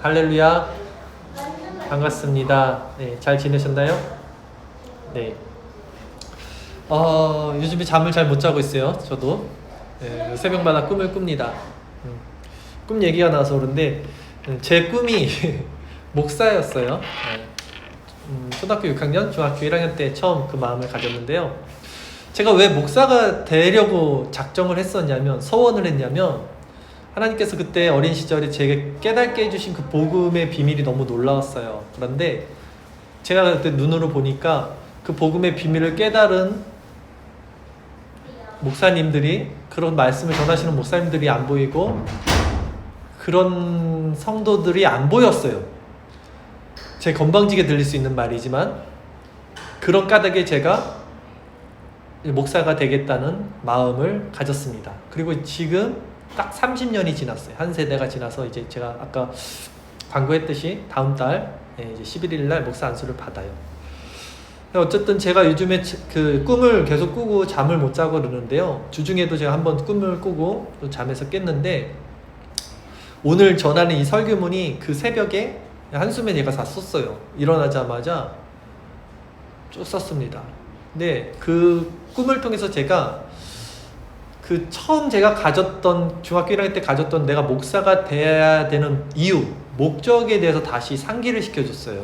할렐루야, 반갑습니다. 네, 잘 지내셨나요? 네. 요즘에 잠을 잘 못 자고 있어요. 저도 새벽마다 꿈을 꿉니다. 꿈 얘기가 나와서 그런데 제 꿈이 목사였어요. 초등학교 6학년, 중학교 1학년 때 처음 그 마음을 가졌는데요. 제가 왜 목사가 되려고 작정을 했었냐면, 서원을 했냐면, 하나님께서 그때 어린 시절에 제게 깨닫게 해주신 그 복음의 비밀이 너무 놀라웠어요. 그런데 제가 그때 눈으로 보니까 그 복음의 비밀을 깨달은 목사님들이, 그런 말씀을 전하시는 목사님들이 안 보이고 그런 성도들이 안 보였어요. 제 건방지게 들릴 수 있는 말이지만 그런 까닭에 제가 목사가 되겠다는 마음을 가졌습니다. 그리고 지금 딱 30년이 지났어요. 한 세대가 지나서 이제 제가 아까 광고했듯이 다음 달 이제 11일 날 목사 안수를 받아요. 어쨌든 제가 요즘에 그 꿈을 계속 꾸고 잠을 못 자고 그러는데요. 주중에도 제가 한번 꿈을 꾸고 또 잠에서 깼는데, 오늘 전하는 이 설교문이 그 새벽에 한숨에 제가 다 썼어요. 일어나자마자 쭉 썼습니다. 근데 그 꿈을 통해서 제가 그 처음 제가 가졌던, 중학교 1학년 때 가졌던 내가 목사가 돼야 되는 이유, 목적에 대해서 다시 상기를 시켜줬어요.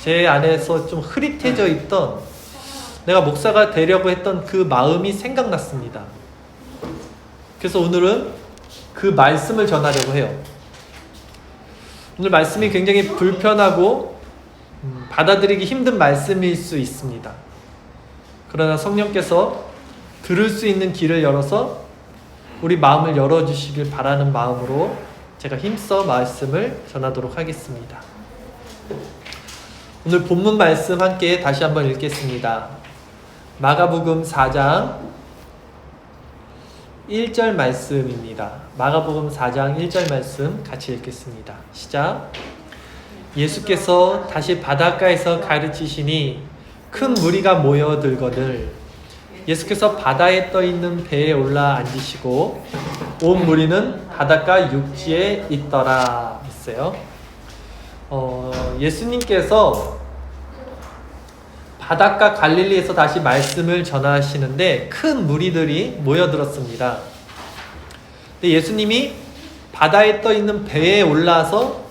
제 안에서 좀 흐릿해져 있던, 내가 목사가 되려고 했던 그 마음이 생각났습니다. 그래서 오늘은 그 말씀을 전하려고 해요. 오늘 말씀이 굉장히 불편하고 받아들이기 힘든 말씀일 수 있습니다. 그러나 성령께서 들을 수 있는 길을 열어서 우리 마음을 열어주시길 바라는 마음으로 제가 힘써 말씀을 전하도록 하겠습니다. 오늘 본문 말씀 함께 다시 한번 읽겠습니다. 마가복음 4장 1절 말씀입니다. 마가복음 4장 1절 말씀 같이 읽겠습니다. 시작. 예수께서 다시 바닷가에서 가르치시니 큰 무리가 모여들거늘 예수께서 바다에 떠있는 배에 올라 앉으시고 온 무리는 바닷가 육지에 있더라 했어요. 예수님께서 바닷가 갈릴리에서 다시 말씀을 전하시는데 큰 무리들이 모여들었습니다. 근데 예수님이 바다에 떠있는 배에 올라서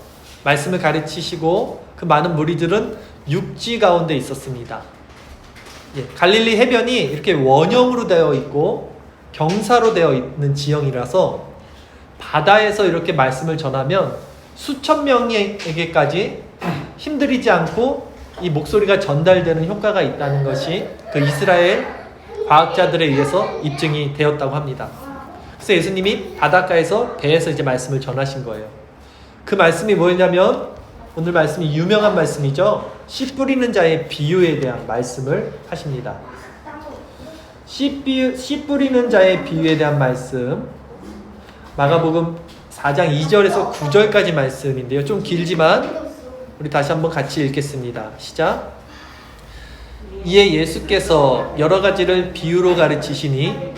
말씀을 가르치시고 그 많은 무리들은 육지 가운데 있었습니다. 갈릴리 해변이 이렇게 원형으로 되어 있고 경사로 되어 있는 지형이라서 바다에서 이렇게 말씀을 전하면 수천 명에게까지 힘들이지 않고 이 목소리가 전달되는 효과가 있다는 것이 그 이스라엘 과학자들에 의해서 입증이 되었다고 합니다. 그래서 예수님이 바닷가에서 배에서 이제 말씀을 전하신 거예요. 그 말씀이 뭐였냐면, 오늘 말씀이 유명한 말씀이죠. 씨 뿌리는 자의 비유에 대한 말씀을 하십니다. 씨 뿌리는 자의 비유에 대한 말씀, 마가복음 4장 2절에서 9절까지 말씀인데요. 좀 길지만 우리 다시 한번 같이 읽겠습니다. 시작. 이에 예수께서 여러 가지를 비유로 가르치시니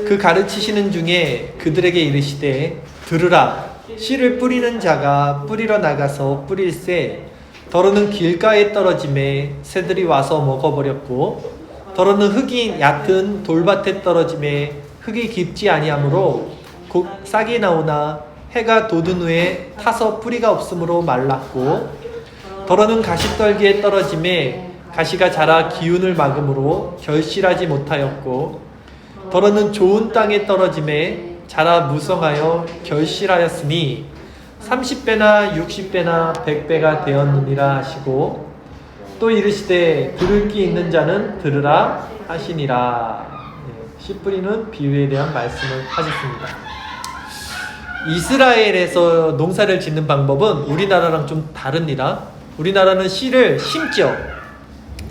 그 가르치시는 중에 그들에게 이르시되, 들으라. 씨를 뿌리는 자가 뿌리러 나가서 뿌릴새 더러는 길가에 떨어짐에 새들이 와서 먹어버렸고, 더러는 흙이 얕은 돌밭에 떨어짐에 흙이 깊지 아니하므로 곧 싹이 나오나 해가 돋은 후에 타서 뿌리가 없으므로 말랐고, 더러는 가시떨기에 떨어짐에 가시가 자라 기운을 막음으로 결실하지 못하였고, 더러는 좋은 땅에 떨어짐에 자라 무성하여 결실하였으니 30배나 60배나 100배가 되었느니라 하시고, 또 이르시되 들을 귀 있는 자는 들으라 하시니라. 씨 뿌리는 비유에 대한 말씀을 하셨습니다. 이스라엘에서 농사를 짓는 방법은 우리나라랑 좀 다릅니다. 우리나라는 씨를 심죠,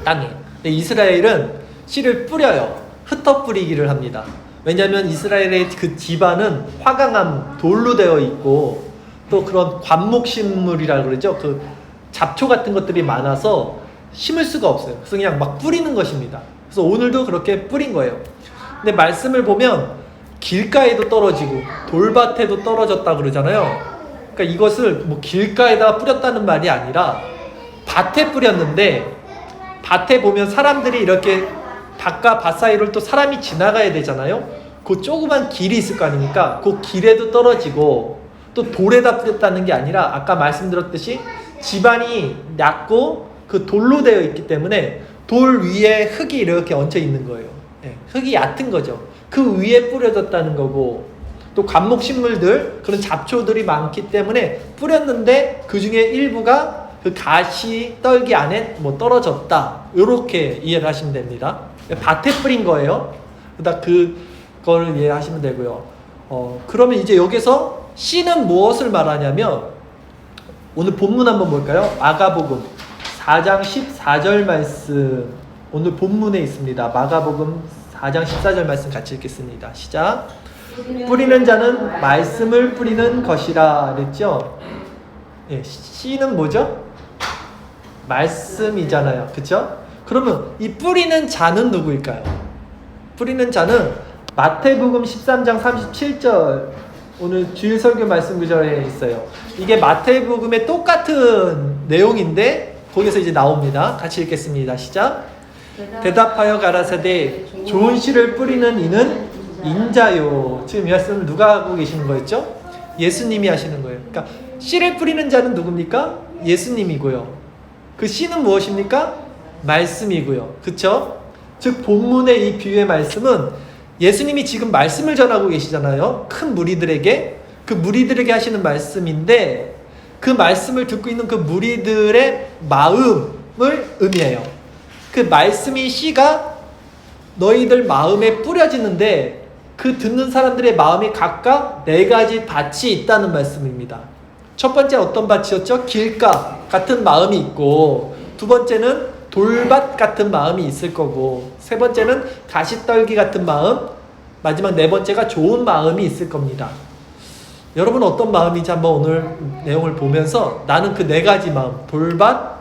땅에. 근데 이스라엘은 씨를 뿌려요. 흩어 뿌리기를 합니다. 왜냐하면 이스라엘의 그 지반은 화강암 돌로 되어 있고, 또 그런 관목식물이라 그러죠. 그 잡초 같은 것들이 많아서 심을 수가 없어요. 그래서 그냥 막 뿌리는 것입니다. 그래서 오늘도 그렇게 뿌린 거예요. 근데 말씀을 보면 길가에도 떨어지고 돌밭에도 떨어졌다 그러잖아요. 그러니까 이것을 뭐 길가에다 뿌렸다는 말이 아니라 밭에 뿌렸는데, 밭에 보면 사람들이 이렇게 밭과 밭 사이를 또 사람이 지나가야 되잖아요. 그 조그만 길이 있을 거 아닙니까? 그 길에도 떨어지고, 또 돌에다 뿌렸다는 게 아니라 아까 말씀드렸듯이 집안이 얕고 그 돌로 되어 있기 때문에 돌 위에 흙이 이렇게 얹혀 있는 거예요. 흙이 얕은 거죠. 그 위에 뿌려졌다는 거고, 또 관목식물들, 그런 잡초들이 많기 때문에 뿌렸는데 그 중에 일부가 그 가시 떨기 안에 뭐 떨어졌다, 이렇게 이해를 하시면 됩니다. 밭에 뿌린 거예요. 그러다 그걸 이해하시면 되고요. 그러면 이제 여기서 씨는 무엇을 말하냐면, 오늘 본문 한번 볼까요? 마가복음 4장 14절 말씀, 오늘 본문에 있습니다. 마가복음 4장 14절 말씀 같이 읽겠습니다. 시작. 뿌리는 자는 말씀을 뿌리는 것이라 그랬죠? 예, 씨는 뭐죠? 말씀이잖아요. 그쵸? 그러면 이 뿌리는 자는 누구일까요? 뿌리는 자는 마태복음 13장 37절, 오늘 주일 설교 말씀 구절에 있어요. 이게 마태복음의 똑같은 내용인데 거기서 이제 나옵니다. 같이 읽겠습니다. 시작. 대답하여 가라사대 좋은 씨를 뿌리는 이는 인자요. 지금 이 말씀을 누가 하고 계시는 거였죠? 예수님이 하시는 거예요. 그러니까 씨를 뿌리는 자는 누굽니까? 예수님이고요. 그 씨는 무엇입니까? 말씀이고요. 그쵸? 즉 본문의 이 비유의 말씀은 예수님이 지금 말씀을 전하고 계시잖아요. 큰 무리들에게. 그 무리들에게 하시는 말씀인데, 그 말씀을 듣고 있는 그 무리들의 마음을 의미해요. 그 말씀이 씨가 너희들 마음에 뿌려지는데, 그 듣는 사람들의 마음이 각각 4가지 밭이 있다는 말씀입니다. 첫 번째 어떤 밭이었죠? 길가 같은 마음이 있고, 두 번째는 돌밭 같은 마음이 있을 거고, 세 번째는 가시떨기 같은 마음, 마지막 4번째가 좋은 마음이 있을 겁니다. 여러분 어떤 마음인지 한번 오늘 내용을 보면서 나는 그 4가지 마음, 돌밭,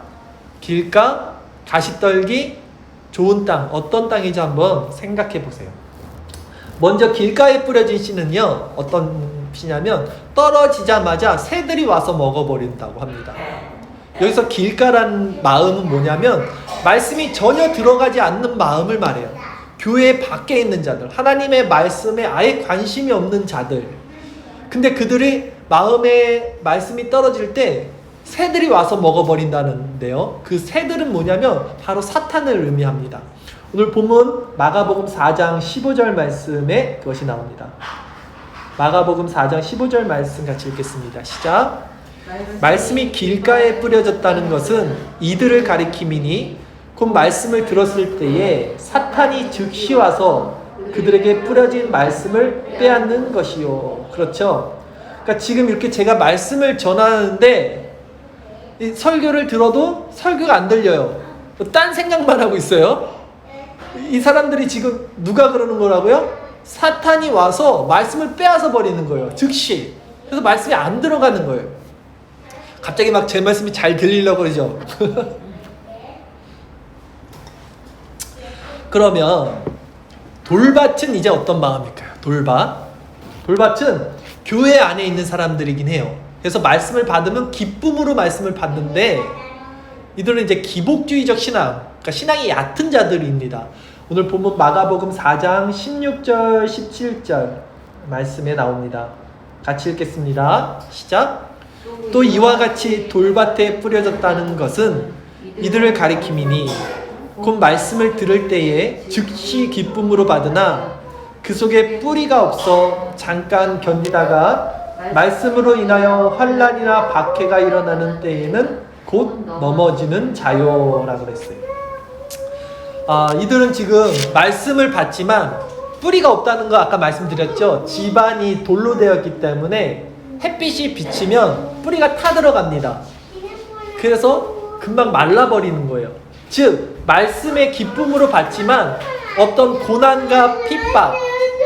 길가, 가시떨기, 좋은 땅, 어떤 땅인지 한번 생각해 보세요. 먼저 길가에 뿌려진 씨는요, 어떤 씨냐면 떨어지자마자 새들이 와서 먹어버린다고 합니다. 여기서 길가라는 마음은 뭐냐면 말씀이 전혀 들어가지 않는 마음을 말해요. 교회 밖에 있는 자들, 하나님의 말씀에 아예 관심이 없는 자들. 근데 그들이 마음에 말씀이 떨어질 때 새들이 와서 먹어버린다는데요. 그 새들은 뭐냐면 바로 사탄을 의미합니다. 오늘 본문 마가복음 4장 15절 말씀에 그것이 나옵니다. 마가복음 4장 15절 말씀 같이 읽겠습니다. 시작. 말씀이 길가에 뿌려졌다는 것은 이들을 가리킴이니 곧 말씀을 들었을 때에 사탄이 즉시 와서 그들에게 뿌려진 말씀을 빼앗는 것이요. 그렇죠? 그러니까 지금 이렇게 제가 말씀을 전하는데 이 설교를 들어도 설교가 안 들려요. 딴 생각만 하고 있어요. 이 사람들이 지금 누가 그러는 거라고요? 사탄이 와서 말씀을 빼앗아 버리는 거예요. 즉시. 그래서 말씀이 안 들어가는 거예요. 갑자기 막 제 말씀이 잘 들리려고 그러죠. 그러면 돌밭은 이제 어떤 마음일까요? 돌밭은 교회 안에 있는 사람들이긴 해요. 그래서 말씀을 받으면 기쁨으로 말씀을 받는데 이들은 이제 기복주의적 신앙, 그러니까 신앙이 얕은 자들입니다. 오늘 본문 마가복음 4장 16절 17절 말씀에 나옵니다. 같이 읽겠습니다. 시작. 또 이와 같이 돌밭에 뿌려졌다는 것은 이들을 가리킴이니 곧 말씀을 들을 때에 즉시 기쁨으로 받으나 그 속에 뿌리가 없어 잠깐 견디다가 말씀으로 인하여 환난이나 박해가 일어나는 때에는 곧 넘어지는 자요라고 그랬어요. 이들은 지금 말씀을 받지만 뿌리가 없다는 거 아까 말씀드렸죠. 집안이 돌로 되었기 때문에 햇빛이 비치면 뿌리가 타들어갑니다. 그래서 금방 말라버리는 거예요. 즉 말씀의 기쁨으로 받지만 어떤 고난과 핍박,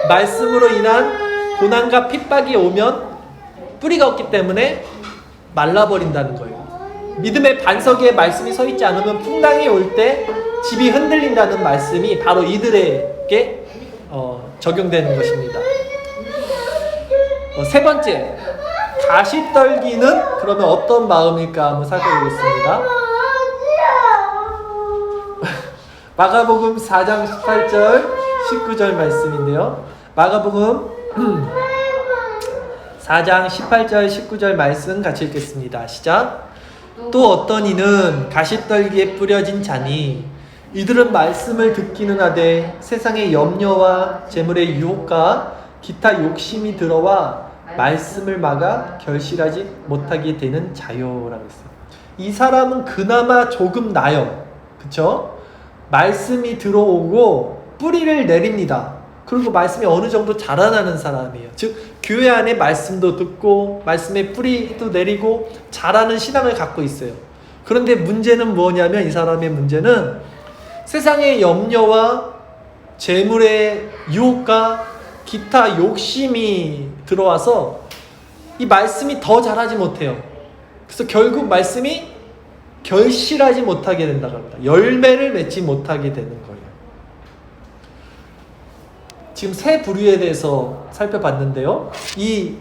말씀으로 인한 고난과 핍박이 오면 뿌리가 없기 때문에 말라버린다는 거예요. 믿음의 반석에 말씀이 서 있지 않으면 풍랑이 올 때 집이 흔들린다는 말씀이 바로 이들에게 적용되는 것입니다. 세 번째, 가시떨기는 그러면 어떤 마음일까 한번 살펴보겠습니다. 마가복음 4장 18절 19절 말씀인데요. 마가복음 4장 18절 19절 말씀 같이 읽겠습니다. 시작. 또 어떤 이는 가시떨기에 뿌려진 자니 이들은 말씀을 듣기는 하되 세상의 염려와 재물의 유혹과 기타 욕심이 들어와 말씀을 막아 결실하지 못하게 되는 자요라고 했어요. 이 사람은 그나마 조금 나요. 그쵸? 말씀이 들어오고 뿌리를 내립니다. 그리고 말씀이 어느 정도 자라나는 사람이에요. 즉 교회 안에 말씀도 듣고 말씀의 뿌리도 내리고 자라는 신앙을 갖고 있어요. 그런데 문제는 뭐냐면 이 사람의 문제는 세상의 염려와 재물의 유혹과 기타 욕심이 들어와서 이 말씀이 더 자라지 못해요. 그래서 결국 말씀이 결실하지 못하게 된다고 합니다. 열매를 맺지 못하게 되는 거예요. 지금 세 부류에 대해서 살펴봤는데요. 이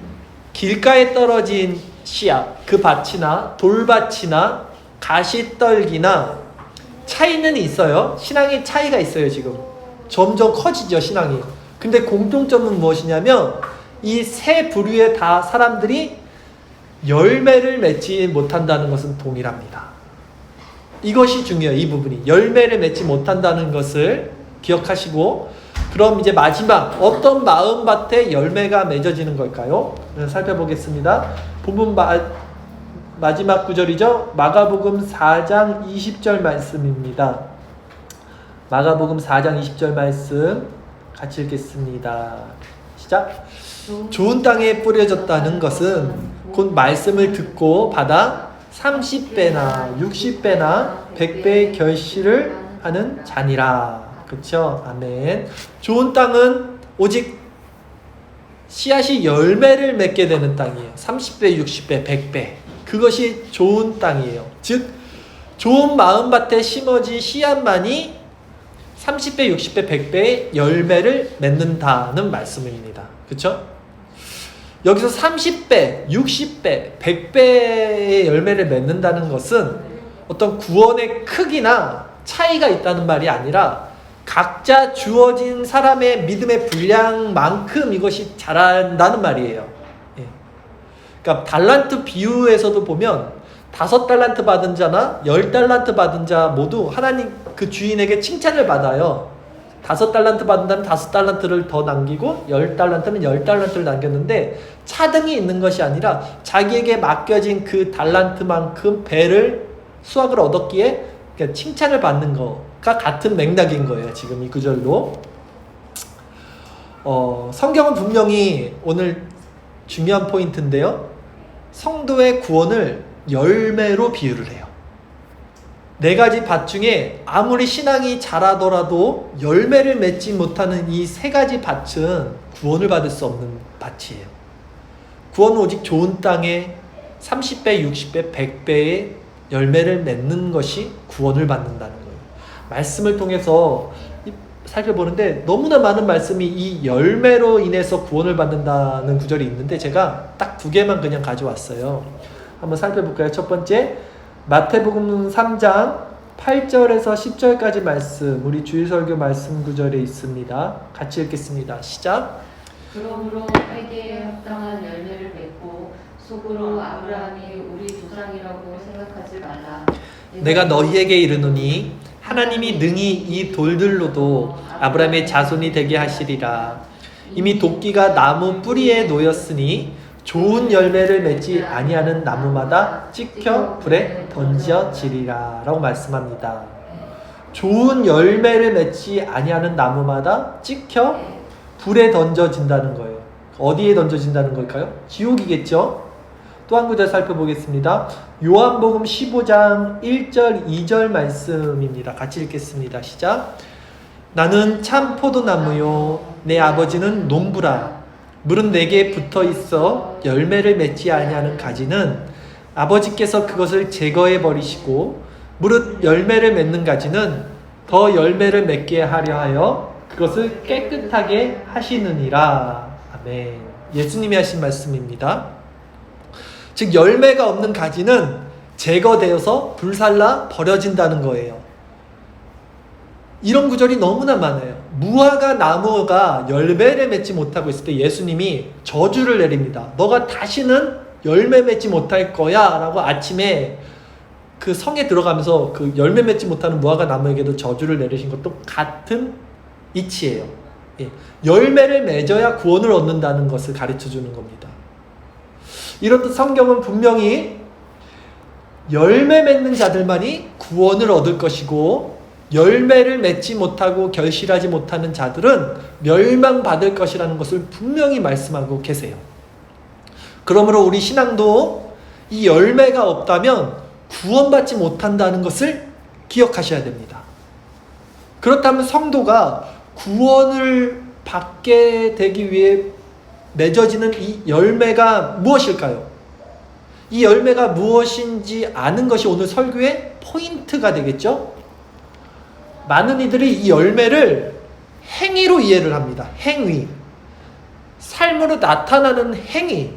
길가에 떨어진 씨앗, 그 밭이나 돌밭이나 가시떨기나 차이는 있어요. 신앙의 차이가 있어요. 지금 점점 커지죠, 신앙이. 근데 공통점은 무엇이냐면 이 세 부류의 다 사람들이 열매를 맺지 못한다는 것은 동일합니다. 이것이 중요해요. 이 부분이 열매를 맺지 못한다는 것을 기억하시고, 그럼 이제 마지막 어떤 마음밭에 열매가 맺어지는 걸까요? 살펴보겠습니다. 본문 마지막 구절이죠. 마가복음 4장 20절 말씀입니다. 마가복음 4장 20절 말씀 같이 읽겠습니다. 시작. 좋은 땅에 뿌려졌다는 것은 곧 말씀을 듣고 받아 30배나 60배나 100배의 결실을 하는 자니라. 그렇죠? 아멘. 좋은 땅은 오직 씨앗이 열매를 맺게 되는 땅이에요. 30배, 60배, 100배. 그것이 좋은 땅이에요. 즉 좋은 마음밭에 심어진 씨앗만이 30배, 60배, 100배의 열매를 맺는다는 말씀입니다. 그렇죠? 여기서 30배, 60배, 100배의 열매를 맺는다는 것은 어떤 구원의 크기나 차이가 있다는 말이 아니라 각자 주어진 사람의 믿음의 분량만큼 이것이 자란다는 말이에요. 예. 그러니까 달란트 비유에서도 보면 5달란트 받은 자나 10달란트 받은 자 모두 하나님 그 주인에게 칭찬을 받아요. 5달란트 받는다면 5달란트를 더 남기고 10달란트는 10달란트를 남겼는데 차등이 있는 것이 아니라 자기에게 맡겨진 그 달란트만큼 배를 수확을 얻었기에 칭찬을 받는 거가 같은 맥락인 거예요. 지금 이 구절로. 성경은 분명히 오늘 중요한 포인트인데요. 성도의 구원을 열매로 비유를 해요. 4가지 밭 중에 아무리 신앙이 자라더라도 열매를 맺지 못하는 이 3가지 밭은 구원을 받을 수 없는 밭이에요. 구원은 오직 좋은 땅에 30배, 60배, 100배의 열매를 맺는 것이 구원을 받는다는 거예요. 말씀을 통해서 살펴보는데 너무나 많은 말씀이 이 열매로 인해서 구원을 받는다는 구절이 있는데 제가 딱 2개만 그냥 가져왔어요. 한번 살펴볼까요? 첫 번째, 마태복음 3장 8절에서 10절까지 말씀, 우리 주일설교 말씀 구절에 있습니다. 같이 읽겠습니다. 시작. 그러므로 회개에 합당한 열매를 맺고 속으로 아브라함이 우리 조상이라고 생각하지 말라. 내가 너희에게 이르노니 하나님이 능히 이 돌들로도 아브라함의 자손이 되게 하시리라. 이미 도끼가 나무 뿌리에 놓였으니 좋은 열매를 맺지 아니하는 나무마다 찍혀 불에 던져지리라 라고 말씀합니다. 좋은 열매를 맺지 아니하는 나무마다 찍혀 불에 던져진다는 거예요. 어디에 던져진다는 걸까요? 지옥이겠죠? 또 한 구절 살펴보겠습니다. 요한복음 15장 1절 2절 말씀입니다. 같이 읽겠습니다. 시작. 나는 참 포도나무요 내 아버지는 농부라. 물은 내게 붙어 있어 열매를 맺지 아니하는 가지는 아버지께서 그것을 제거해 버리시고 무릇 열매를 맺는 가지는 더 열매를 맺게 하려 하여 그것을 깨끗하게 하시느니라. 아멘. 예수님이 하신 말씀입니다. 즉 열매가 없는 가지는 제거되어서 불살라 버려진다는 거예요. 이런 구절이 너무나 많아요. 무화과 나무가 열매를 맺지 못하고 있을 때 예수님이 저주를 내립니다. 너가 다시는 열매 맺지 못할 거야 라고 아침에 그 성에 들어가면서 그 열매 맺지 못하는 무화과 나무에게도 저주를 내리신 것도 같은 이치예요. 예. 열매를 맺어야 구원을 얻는다는 것을 가르쳐 주는 겁니다. 이렇듯 성경은 분명히 열매 맺는 자들만이 구원을 얻을 것이고 열매를 맺지 못하고 결실하지 못하는 자들은 멸망받을 것이라는 것을 분명히 말씀하고 계세요. 그러므로 우리 신앙도 이 열매가 없다면 구원받지 못한다는 것을 기억하셔야 됩니다. 그렇다면 성도가 구원을 받게 되기 위해 맺어지는 이 열매가 무엇일까요? 이 열매가 무엇인지 아는 것이 오늘 설교의 포인트가 되겠죠? 많은 이들이 이 열매를 행위로 이해를 합니다. 행위. 삶으로 나타나는 행위.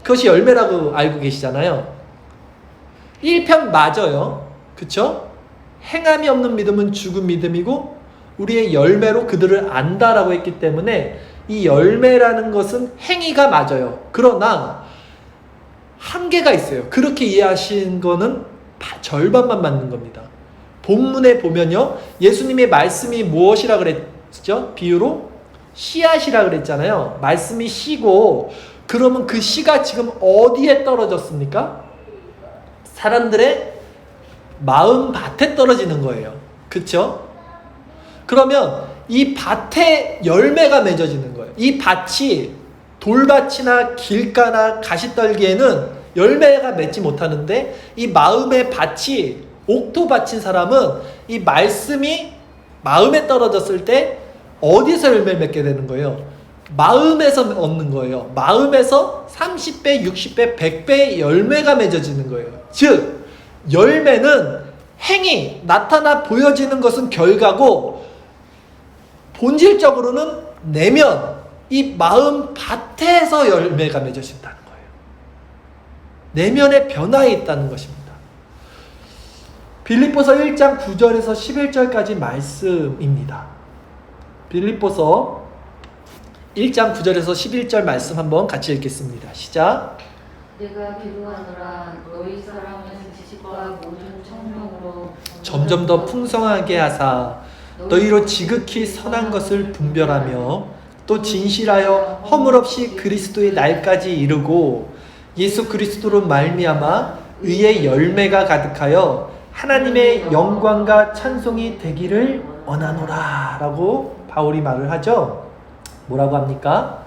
그것이 열매라고 알고 계시잖아요. 1편 맞아요. 그쵸? 행함이 없는 믿음은 죽은 믿음이고 우리의 열매로 그들을 안다라고 했기 때문에 이 열매라는 것은 행위가 맞아요. 그러나 한계가 있어요. 그렇게 이해하신 거는 절반만 맞는 겁니다. 본문에 보면요, 예수님의 말씀이 무엇이라 그랬죠? 비유로 씨앗이라 그랬잖아요. 말씀이 씨고, 그러면 그 씨가 지금 어디에 떨어졌습니까? 사람들의 마음 밭에 떨어지는 거예요. 그쵸? 그러면 이 밭에 열매가 맺어지는 거예요. 이 밭이 돌밭이나 길가나 가시떨기에는 열매가 맺지 못하는데 이 마음의 밭이 옥토밭인 사람은 이 말씀이 마음에 떨어졌을 때 어디서 열매를 맺게 되는 거예요? 마음에서 얻는 거예요. 마음에서 30배, 60배, 100배의 열매가 맺어지는 거예요. 즉 열매는 행위, 나타나 보여지는 것은 결과고 본질적으로는 내면, 이 마음 밭에서 열매가 맺어진다는 거예요. 내면의 변화에 있다는 것입니다. 빌립보서 1장 9절에서 11절까지 말씀입니다. 빌립보서 1장 9절에서 11절 말씀 한번 같이 읽겠습니다. 시작. 내가 기도하노라 너희 사랑은 지식과 모든 청명으로 점점 더 풍성하게 하사 너희로 지극히 선한 것을 분별하며 또 진실하여 허물 없이 그리스도의 날까지 이르고 예수 그리스도로 말미암아 의의 열매가 가득하여 하나님의 영광과 찬송이 되기를 원하노라 라고 바울이 말을 하죠. 뭐라고 합니까?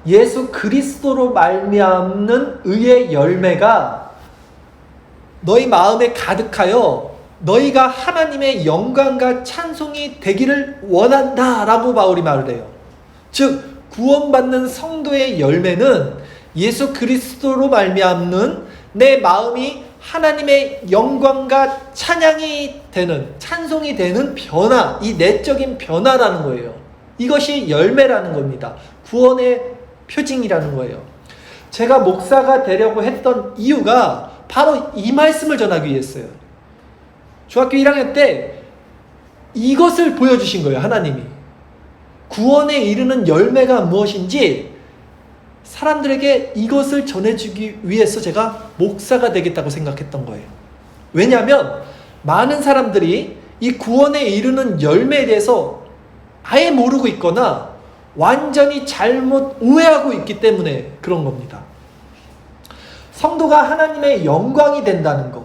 예수 그리스도로 말미암는 의의 열매가 너희 마음에 가득하여 너희가 하나님의 영광과 찬송이 되기를 원한다 라고 바울이 말을 해요. 즉 구원받는 성도의 열매는 예수 그리스도로 말미암는 내 마음이 하나님의 영광과 찬양이 되는, 찬송이 되는 변화, 이 내적인 변화라는 거예요. 이것이 열매라는 겁니다. 구원의 표징이라는 거예요. 제가 목사가 되려고 했던 이유가 바로 이 말씀을 전하기 위해서요. 중학교 1학년 때 이것을 보여주신 거예요, 하나님이. 구원에 이르는 열매가 무엇인지 사람들에게 이것을 전해주기 위해서 제가 목사가 되겠다고 생각했던 거예요. 왜냐하면 많은 사람들이 이 구원에 이르는 열매에 대해서 아예 모르고 있거나 완전히 잘못 오해하고 있기 때문에 그런 겁니다. 성도가 하나님의 영광이 된다는 것,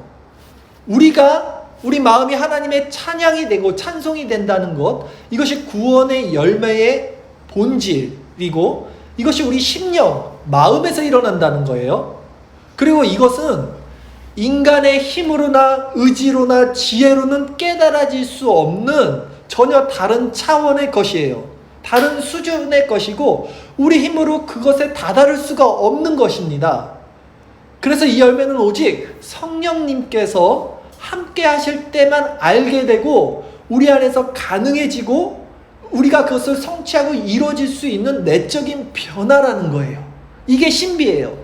우리 마음이 하나님의 찬양이 되고 찬송이 된다는 것, 이것이 구원의 열매의 본질이고 이것이 우리 심령, 마음에서 일어난다는 거예요. 그리고 이것은 인간의 힘으로나 의지로나 지혜로는 깨달아질 수 없는 전혀 다른 차원의 것이에요. 다른 수준의 것이고 우리 힘으로 그것에 다다를 수가 없는 것입니다. 그래서 이 열매는 오직 성령님께서 함께 하실 때만 알게 되고 우리 안에서 가능해지고 우리가 그것을 성취하고 이루어질 수 있는 내적인 변화라는 거예요. 이게 신비예요.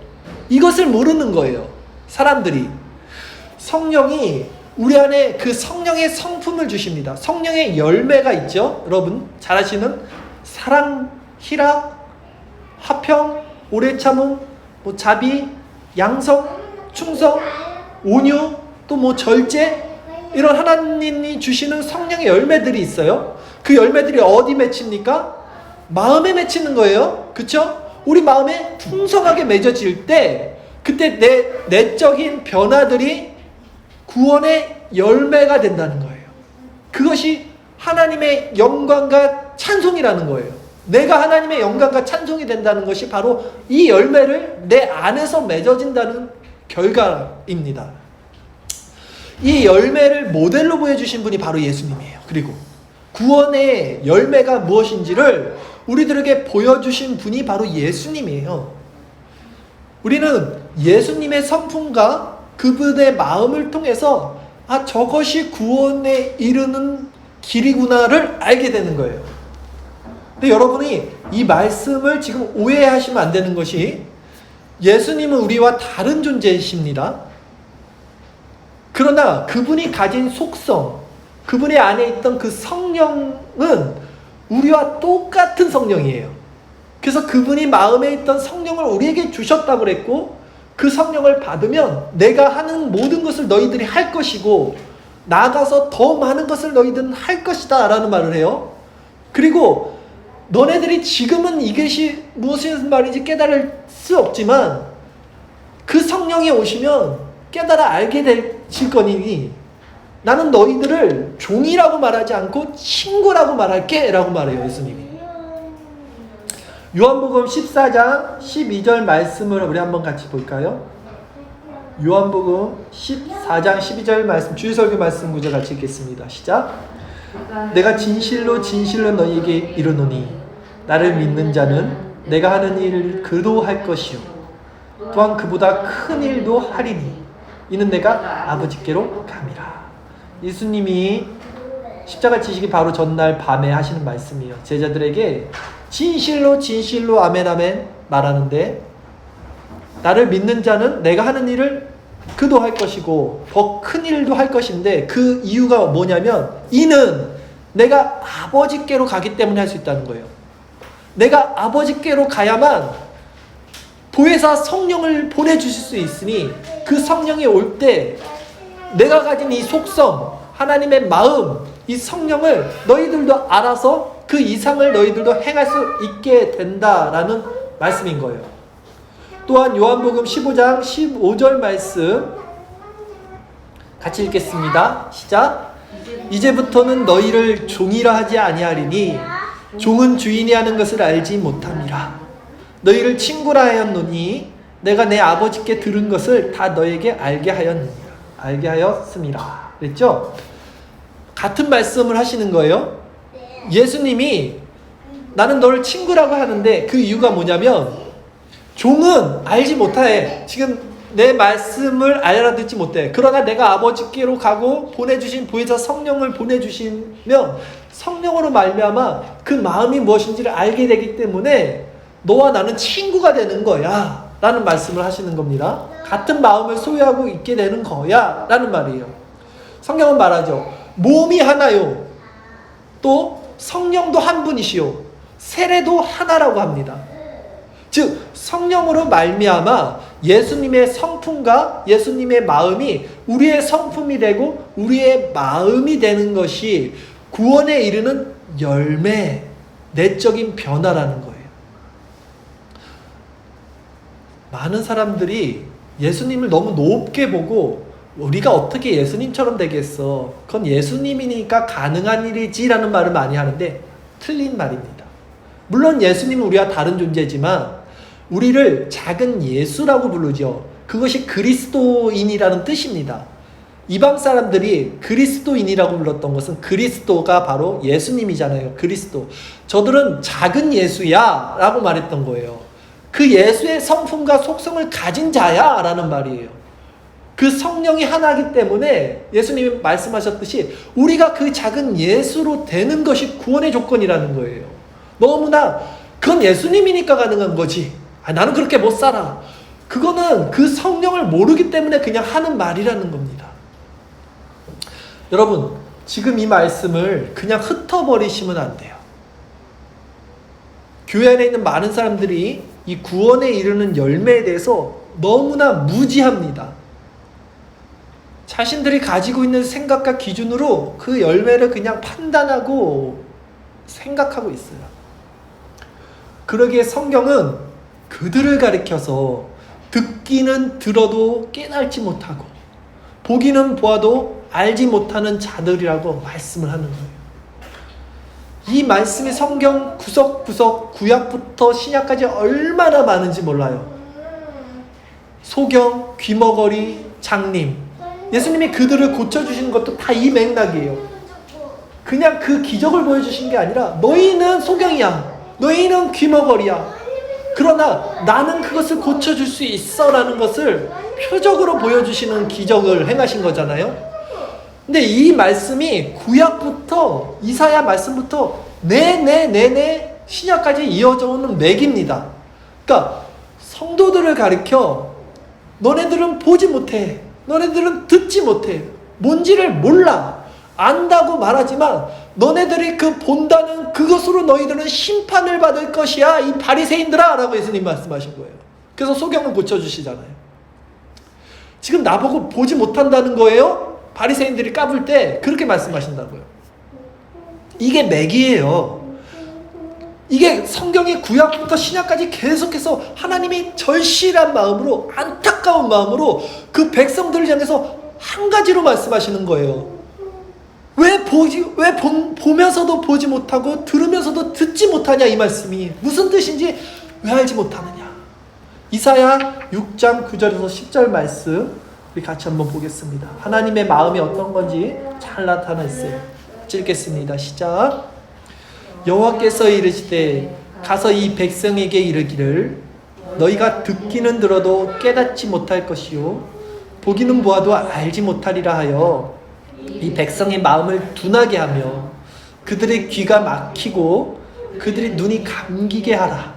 이것을 모르는 거예요. 사람들이. 성령이 우리 안에 그 성령의 성품을 주십니다. 성령의 열매가 있죠. 여러분 잘 아시는 사랑, 희락, 화평, 오래 참음, 뭐 자비, 양성, 충성, 온유, 또 뭐 절제, 이런 하나님이 주시는 성령의 열매들이 있어요. 그 열매들이 어디 맺힙니까? 마음에 맺히는 거예요. 그쵸? 우리 마음에 풍성하게 맺어질 때 그때 내 내적인 변화들이 구원의 열매가 된다는 거예요. 그것이 하나님의 영광과 찬송이라는 거예요. 내가 하나님의 영광과 찬송이 된다는 것이 바로 이 열매를 내 안에서 맺어진다는 결과입니다. 이 열매를 모델로 보여주신 분이 바로 예수님이에요. 그리고 구원의 열매가 무엇인지를 우리들에게 보여주신 분이 바로 예수님이에요. 우리는 예수님의 성품과 그분의 마음을 통해서 저것이 구원에 이르는 길이구나를 알게 되는 거예요. 근데 여러분이 이 말씀을 지금 오해하시면 안 되는 것이, 예수님은 우리와 다른 존재이십니다. 그러나 그분이 가진 속성, 그분의 안에 있던 그 성령은 우리와 똑같은 성령이에요. 그래서 그분이 마음에 있던 성령을 우리에게 주셨다고 그랬고, 그 성령을 받으면 내가 하는 모든 것을 너희들이 할 것이고 나아가서 더 많은 것을 너희들은 할 것이다 라는 말을 해요. 그리고 너네들이 지금은 이것이 무슨 말인지 깨달을 수 없지만 그 성령이 오시면 깨달아 알게 되실 거니 나는 너희들을 종이라고 말하지 않고 친구라고 말할게 라고 말해요, 예수님이. 요한복음 14장 12절 말씀을 우리 한번 같이 볼까요? 요한복음 14장 12절 말씀, 주일설교 말씀 구절 같이 읽겠습니다. 시작. 내가 진실로 진실로 너희에게 이르노니 나를 믿는 자는 내가 하는 일을 그도 할 것이요 또한 그보다 큰 일도 하리니 이는 내가 아버지께로 감이라. 예수님이 십자가 지시기 바로 전날 밤에 하시는 말씀이에요. 제자들에게 진실로 진실로 아멘 아멘 말하는데, 나를 믿는 자는 내가 하는 일을 그도 할 것이고 더 큰 일도 할 것인데, 그 이유가 뭐냐면 이는 내가 아버지께로 가기 때문에 할 수 있다는 거예요. 내가 아버지께로 가야만 보혜사 성령을 보내주실 수 있으니 그 성령이 올 때 내가 가진 이 속성, 하나님의 마음, 이 성령을 너희들도 알아서 그 이상을 너희들도 행할 수 있게 된다라는 말씀인 거예요. 또한 요한복음 15장 15절 말씀 같이 읽겠습니다. 시작. 이제부터는 너희를 종이라 하지 아니하리니 종은 주인이 하는 것을 알지 못함이라. 너희를 친구라 하였노니 내가 내 아버지께 들은 것을 다 너에게 알게 하였음이라. 그랬죠? 같은 말씀을 하시는 거예요. 예수님이 나는 너를 친구라고 하는데 그 이유가 뭐냐면, 종은 알지 못해. 지금 내 말씀을 알아듣지 못해. 그러나 내가 아버지께로 가고 보내주신 보혜사 성령을 보내주시면 성령으로 말미암아 그 마음이 무엇인지를 알게 되기 때문에 너와 나는 친구가 되는 거야 라는 말씀을 하시는 겁니다. 같은 마음을 소유하고 있게 되는 거야 라는 말이에요. 성경은 말하죠. 몸이 하나요 또 성령도 한 분이시요 세례도 하나라고 합니다. 즉 성령으로 말미암아 예수님의 성품과 예수님의 마음이 우리의 성품이 되고 우리의 마음이 되는 것이 구원에 이르는 열매, 내적인 변화라는 거예요. 많은 사람들이 예수님을 너무 높게 보고 우리가 어떻게 예수님처럼 되겠어, 그건 예수님이니까 가능한 일이지라는 말을 많이 하는데 틀린 말입니다. 물론 예수님은 우리와 다른 존재지만 우리를 작은 예수라고 부르죠. 그것이 그리스도인이라는 뜻입니다. 이방 사람들이 그리스도인이라고 불렀던 것은 그리스도가 바로 예수님이잖아요. 그리스도. 저들은 작은 예수야 라고 말했던 거예요. 그 예수의 성품과 속성을 가진 자야 라는 말이에요. 그 성령이 하나이기 때문에 예수님이 말씀하셨듯이 우리가 그 작은 예수로 되는 것이 구원의 조건이라는 거예요. 너무나 그건 예수님이니까 가능한 거지. 나는 그렇게 못 살아. 그거는 그 성령을 모르기 때문에 그냥 하는 말이라는 겁니다. 여러분, 지금 이 말씀을 그냥 흩어버리시면 안 돼요. 교회 안에 있는 많은 사람들이 이 구원에 이르는 열매에 대해서 너무나 무지합니다. 자신들이 가지고 있는 생각과 기준으로 그 열매를 그냥 판단하고 생각하고 있어요. 그러기에 성경은 그들을 가리켜서 듣기는 들어도 깨달지 못하고 보기는 보아도 알지 못하는 자들이라고 말씀을 하는 거예요. 이 말씀이 성경 구석구석 구약부터 신약까지 얼마나 많은지 몰라요. 소경, 귀머거리, 장님, 예수님이 그들을 고쳐주시는 것도 다 이 맥락이에요. 그냥 그 기적을 보여주신 게 아니라 너희는 소경이야, 너희는 귀머거리야, 그러나 나는 그것을 고쳐줄 수 있어 라는 것을 표적으로 보여주시는 기적을 행하신 거잖아요. 근데 이 말씀이 구약부터 이사야 말씀부터 내내 신약까지 이어져 오는 맥입니다. 그러니까 성도들을 가리켜 너네들은 보지 못해, 너네들은 듣지 못해, 뭔지를 몰라, 안다고 말하지만 너네들이 그 본다는 그것으로 너희들은 심판을 받을 것이야 이 바리새인들아 라고 예수님 말씀하신 거예요. 그래서 소경을 고쳐주시잖아요. 지금 나보고 보지 못한다는 거예요? 바리새인들이 까불 때 그렇게 말씀하신다고요. 이게 맥이에요. 이게 성경의 구약부터 신약까지 계속해서 하나님이 절실한 마음으로, 안타까운 마음으로 그 백성들을 향해서 한 가지로 말씀하시는 거예요. 왜 보면서도 보지 못하고 들으면서도 듣지 못하냐, 이 말씀이 무슨 뜻인지 왜 알지 못하느냐. 이사야 6장 9절에서 10절 말씀 우리 같이 한번 보겠습니다. 하나님의 마음이 어떤 건지 잘 나타나 있어요. 읽겠습니다. 시작. 여호와께서 이르시되 가서 이 백성에게 이르기를 너희가 듣기는 들어도 깨닫지 못할 것이요 보기는 보아도 알지 못하리라 하여 이 백성의 마음을 둔하게 하며 그들의 귀가 막히고 그들의 눈이 감기게 하라.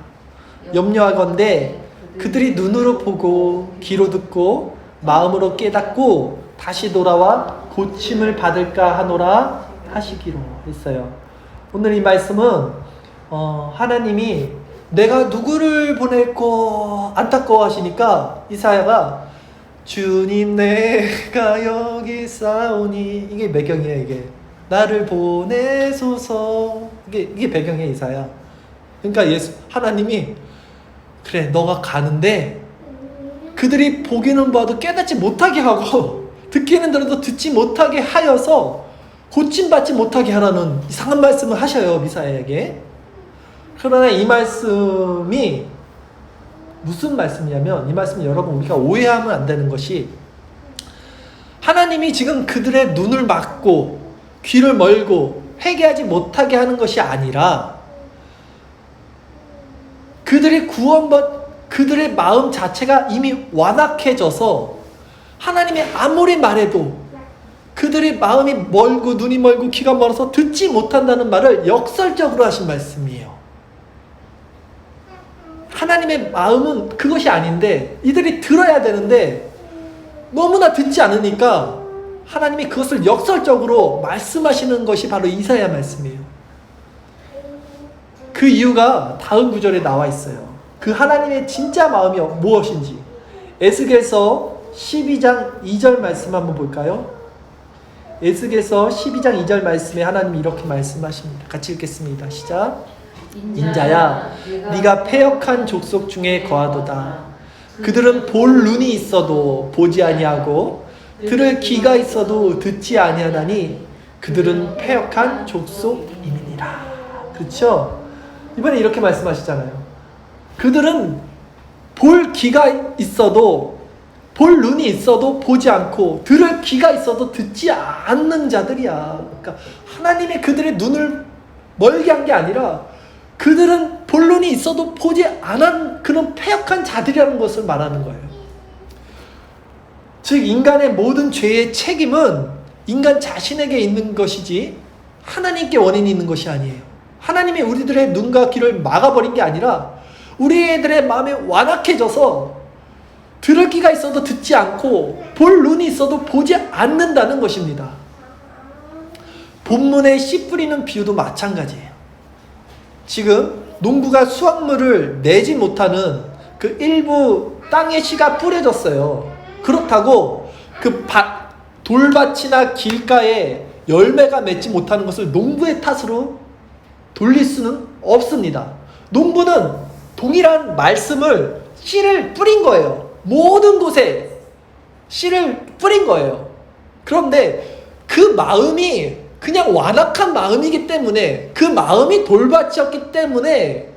염려하건대 그들이 눈으로 보고 귀로 듣고 마음으로 깨닫고 다시 돌아와 고침을 받을까 하노라 하시기로 했어요. 오늘 이 말씀은 하나님이 내가 누구를 보낼꼬 안타까워 하시니까 이사야가 주님 내가 여기 있사오니, 이게 배경이에요. 이게 나를 보내소서, 이게 배경이에요. 이사야. 그러니까 하나님이 그래 너가 가는데 그들이 보기는 봐도 깨닫지 못하게 하고 듣기는 들어도 듣지 못하게 하여서 고침받지 못하게 하라는 이상한 말씀을 하셔요, 미사야에게. 그러나 이 말씀이 무슨 말씀이냐면, 이 말씀 여러분 우리가 오해하면 안 되는 것이, 하나님이 지금 그들의 눈을 막고 귀를 멀고 회개하지 못하게 하는 것이 아니라 그들의 마음 자체가 이미 완악해져서 하나님이 아무리 말해도 그들의 마음이 멀고 눈이 멀고 귀가 멀어서 듣지 못한다는 말을 역설적으로 하신 말씀이에요. 하나님의 마음은 그것이 아닌데 이들이 들어야 되는데 너무나 듣지 않으니까 하나님이 그것을 역설적으로 말씀하시는 것이 바로 이사야 말씀이에요. 그 이유가 다음 구절에 나와 있어요. 그 하나님의 진짜 마음이 무엇인지. 에스겔서 12장 2절 말씀 한번 볼까요? 에스겔서 12장 2절 말씀에 하나님이 이렇게 말씀하십니다. 같이 읽겠습니다. 시작. 인자야 네가 패역한 족속 중에 거하도다. 그들은 볼 눈이 있어도 보지 아니하고 들을 귀가 있어도 듣지 아니하나니 그들은 패역한 족속이니라. 그렇죠? 이번에 이렇게 말씀하시잖아요. 그들은 볼 귀가 있어도, 볼 눈이 있어도 보지 않고 들을 귀가 있어도 듣지 않는 자들이야. 그러니까 하나님이 그들의 눈을 멀게 한 게 아니라 그들은 볼 눈이 있어도 보지 않은 그런 패역한 자들이라는 것을 말하는 거예요. 즉 인간의 모든 죄의 책임은 인간 자신에게 있는 것이지 하나님께 원인이 있는 것이 아니에요. 하나님이 우리들의 눈과 귀를 막아버린 게 아니라 우리들의 마음이 완악해져서 들을 귀가 있어도 듣지 않고 볼 눈이 있어도 보지 않는다는 것입니다. 본문의 씨 뿌리는 비유도 마찬가지예요. 지금 농부가 수확물을 내지 못하는 그 일부 땅에 씨가 뿌려졌어요. 그렇다고 그 돌밭이나 길가에 열매가 맺지 못하는 것을 농부의 탓으로 돌릴 수는 없습니다. 농부는 동일한 말씀을 씨를 뿌린 거예요. 모든 곳에 씨를 뿌린 거예요. 그런데 그 마음이 그냥 완악한 마음이기 때문에, 그 마음이 돌밭이었기 때문에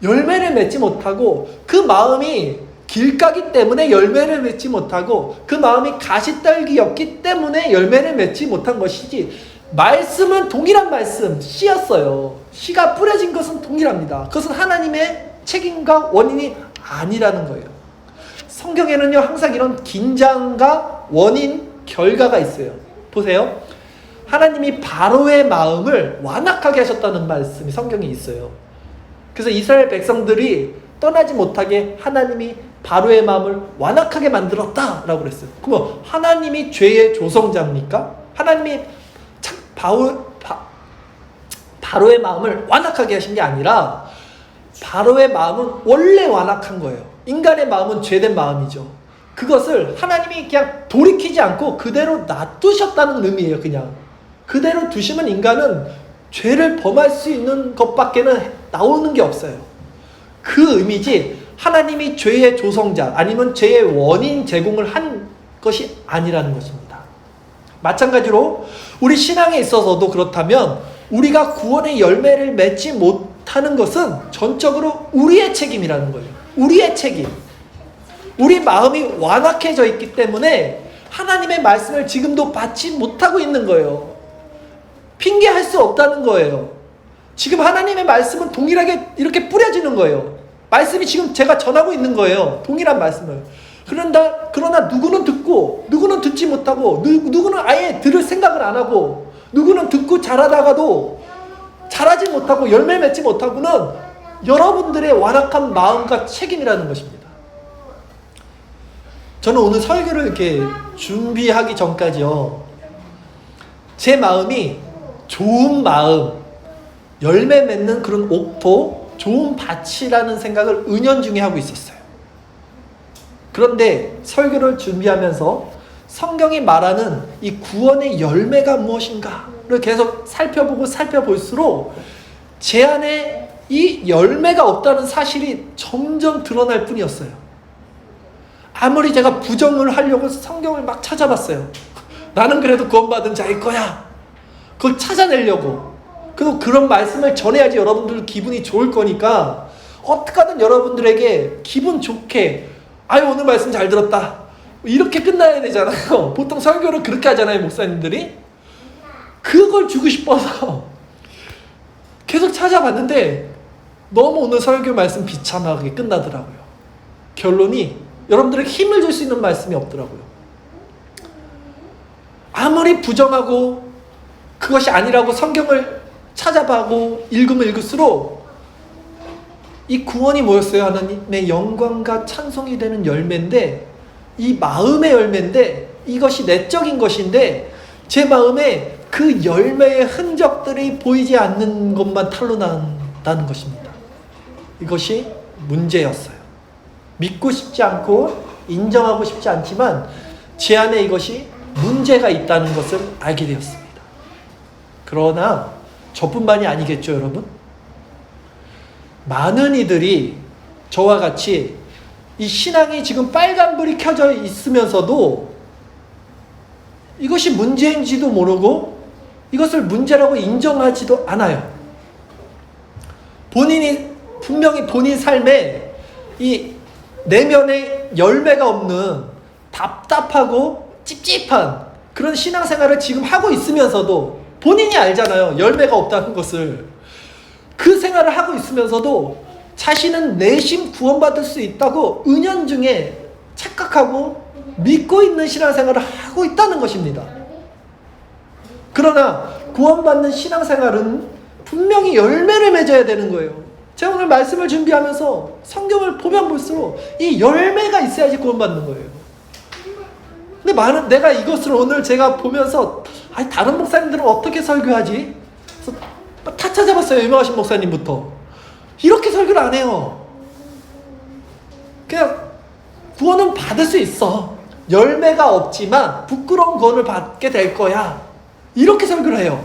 열매를 맺지 못하고, 그 마음이 길가기 때문에 열매를 맺지 못하고, 그 마음이 가시떨기였기 때문에 열매를 맺지 못한 것이지, 말씀은 동일한 말씀, 씨였어요. 씨가 뿌려진 것은 동일합니다. 그것은 하나님의 책임과 원인이 아니라는 거예요. 성경에는요, 항상 이런 긴장과 원인, 결과가 있어요. 보세요. 하나님이 바로의 마음을 완악하게 하셨다는 말씀이 성경에 있어요. 그래서 이스라엘 백성들이 떠나지 못하게 하나님이 바로의 마음을 완악하게 만들었다라고 그랬어요. 그럼 하나님이 죄의 조성자입니까? 하나님이 바로의 마음을 완악하게 하신 게 아니라, 바로의 마음은 원래 완악한 거예요. 인간의 마음은 죄된 마음이죠. 그것을 하나님이 그냥 돌이키지 않고 그대로 놔두셨다는 의미예요. 그냥 그대로 두시면 인간은 죄를 범할 수 있는 것밖에는 나오는 게 없어요. 그 의미지, 하나님이 죄의 조성자 아니면 죄의 원인 제공을 한 것이 아니라는 것입니다. 마찬가지로 우리 신앙에 있어서도 그렇다면, 우리가 구원의 열매를 맺지 못하는 것은 전적으로 우리의 책임이라는 거예요. 우리의 책임. 우리 마음이 완악해져 있기 때문에 하나님의 말씀을 지금도 받지 못하고 있는 거예요. 핑계할 수 없다는 거예요. 지금 하나님의 말씀은 동일하게 이렇게 뿌려지는 거예요. 말씀이 지금 제가 전하고 있는 거예요. 동일한 말씀을. 그러나 누구는 듣고, 누구는 듣지 못하고, 누구는 아예 들을 생각을 안 하고, 누구는 듣고 자라다가도 자라지 못하고 열매 맺지 못하고는 여러분들의 완악한 마음과 책임이라는 것입니다. 저는 오늘 설교를 이렇게 준비하기 전까지요, 제 마음이 좋은 마음, 열매 맺는 그런 옥토, 좋은 밭이라는 생각을 은연중에 하고 있었어요. 그런데 설교를 준비하면서 성경이 말하는 이 구원의 열매가 무엇인가를 계속 살펴볼수록 제 안에 이 열매가 없다는 사실이 점점 드러날 뿐이었어요. 아무리 제가 부정을 하려고 성경을 막 찾아봤어요. 나는 그래도 구원받은 자일 거야. 그걸 찾아내려고. 그리고 그런 말씀을 전해야지 여러분들 기분이 좋을 거니까 어떻게든 여러분들에게 기분 좋게, 아유 오늘 말씀 잘 들었다, 이렇게 끝나야 되잖아요. 보통 설교를 그렇게 하잖아요, 목사님들이. 그걸 주고 싶어서 계속 찾아봤는데 너무 오늘 설교 말씀 비참하게 끝나더라고요. 결론이 여러분들에게 힘을 줄 수 있는 말씀이 없더라고요. 아무리 부정하고 그것이 아니라고 성경을 찾아봐고 읽으면 읽을수록 이 구원이 뭐였어요? 하나님의 영광과 찬송이 되는 열매인데, 이 마음의 열매인데, 이것이 내적인 것인데, 제 마음에 그 열매의 흔적들이 보이지 않는 것만 탄로난다는 것입니다. 이것이 문제였어요. 믿고 싶지 않고 인정하고 싶지 않지만 제 안에 이것이 문제가 있다는 것을 알게 되었습니다. 그러나 저뿐만이 아니겠죠, 여러분? 많은 이들이 저와 같이 이 신앙이 지금 빨간불이 켜져 있으면서도 이것이 문제인지도 모르고 이것을 문제라고 인정하지도 않아요. 분명히 본인 삶에 이 내면에 열매가 없는 답답하고 찝찝한 그런 신앙생활을 지금 하고 있으면서도, 본인이 알잖아요, 열매가 없다는 것을. 그 생활을 하고 있으면서도 자신은 내심 구원받을 수 있다고 은연중에 착각하고 믿고 있는 신앙생활을 하고 있다는 것입니다. 그러나 구원받는 신앙생활은 분명히 열매를 맺어야 되는 거예요. 제가 오늘 말씀을 준비하면서 성경을 보면 볼수록 이 열매가 있어야지 구원받는 거예요. 근데 내가 이것을 오늘 제가 보면서 다른 목사님들은 어떻게 설교하지? 그래서 다 찾아봤어요. 유명하신 목사님부터. 이렇게 설교를 안 해요. 그냥 구원은 받을 수 있어. 열매가 없지만 부끄러운 구원을 받게 될 거야. 이렇게 설교를 해요.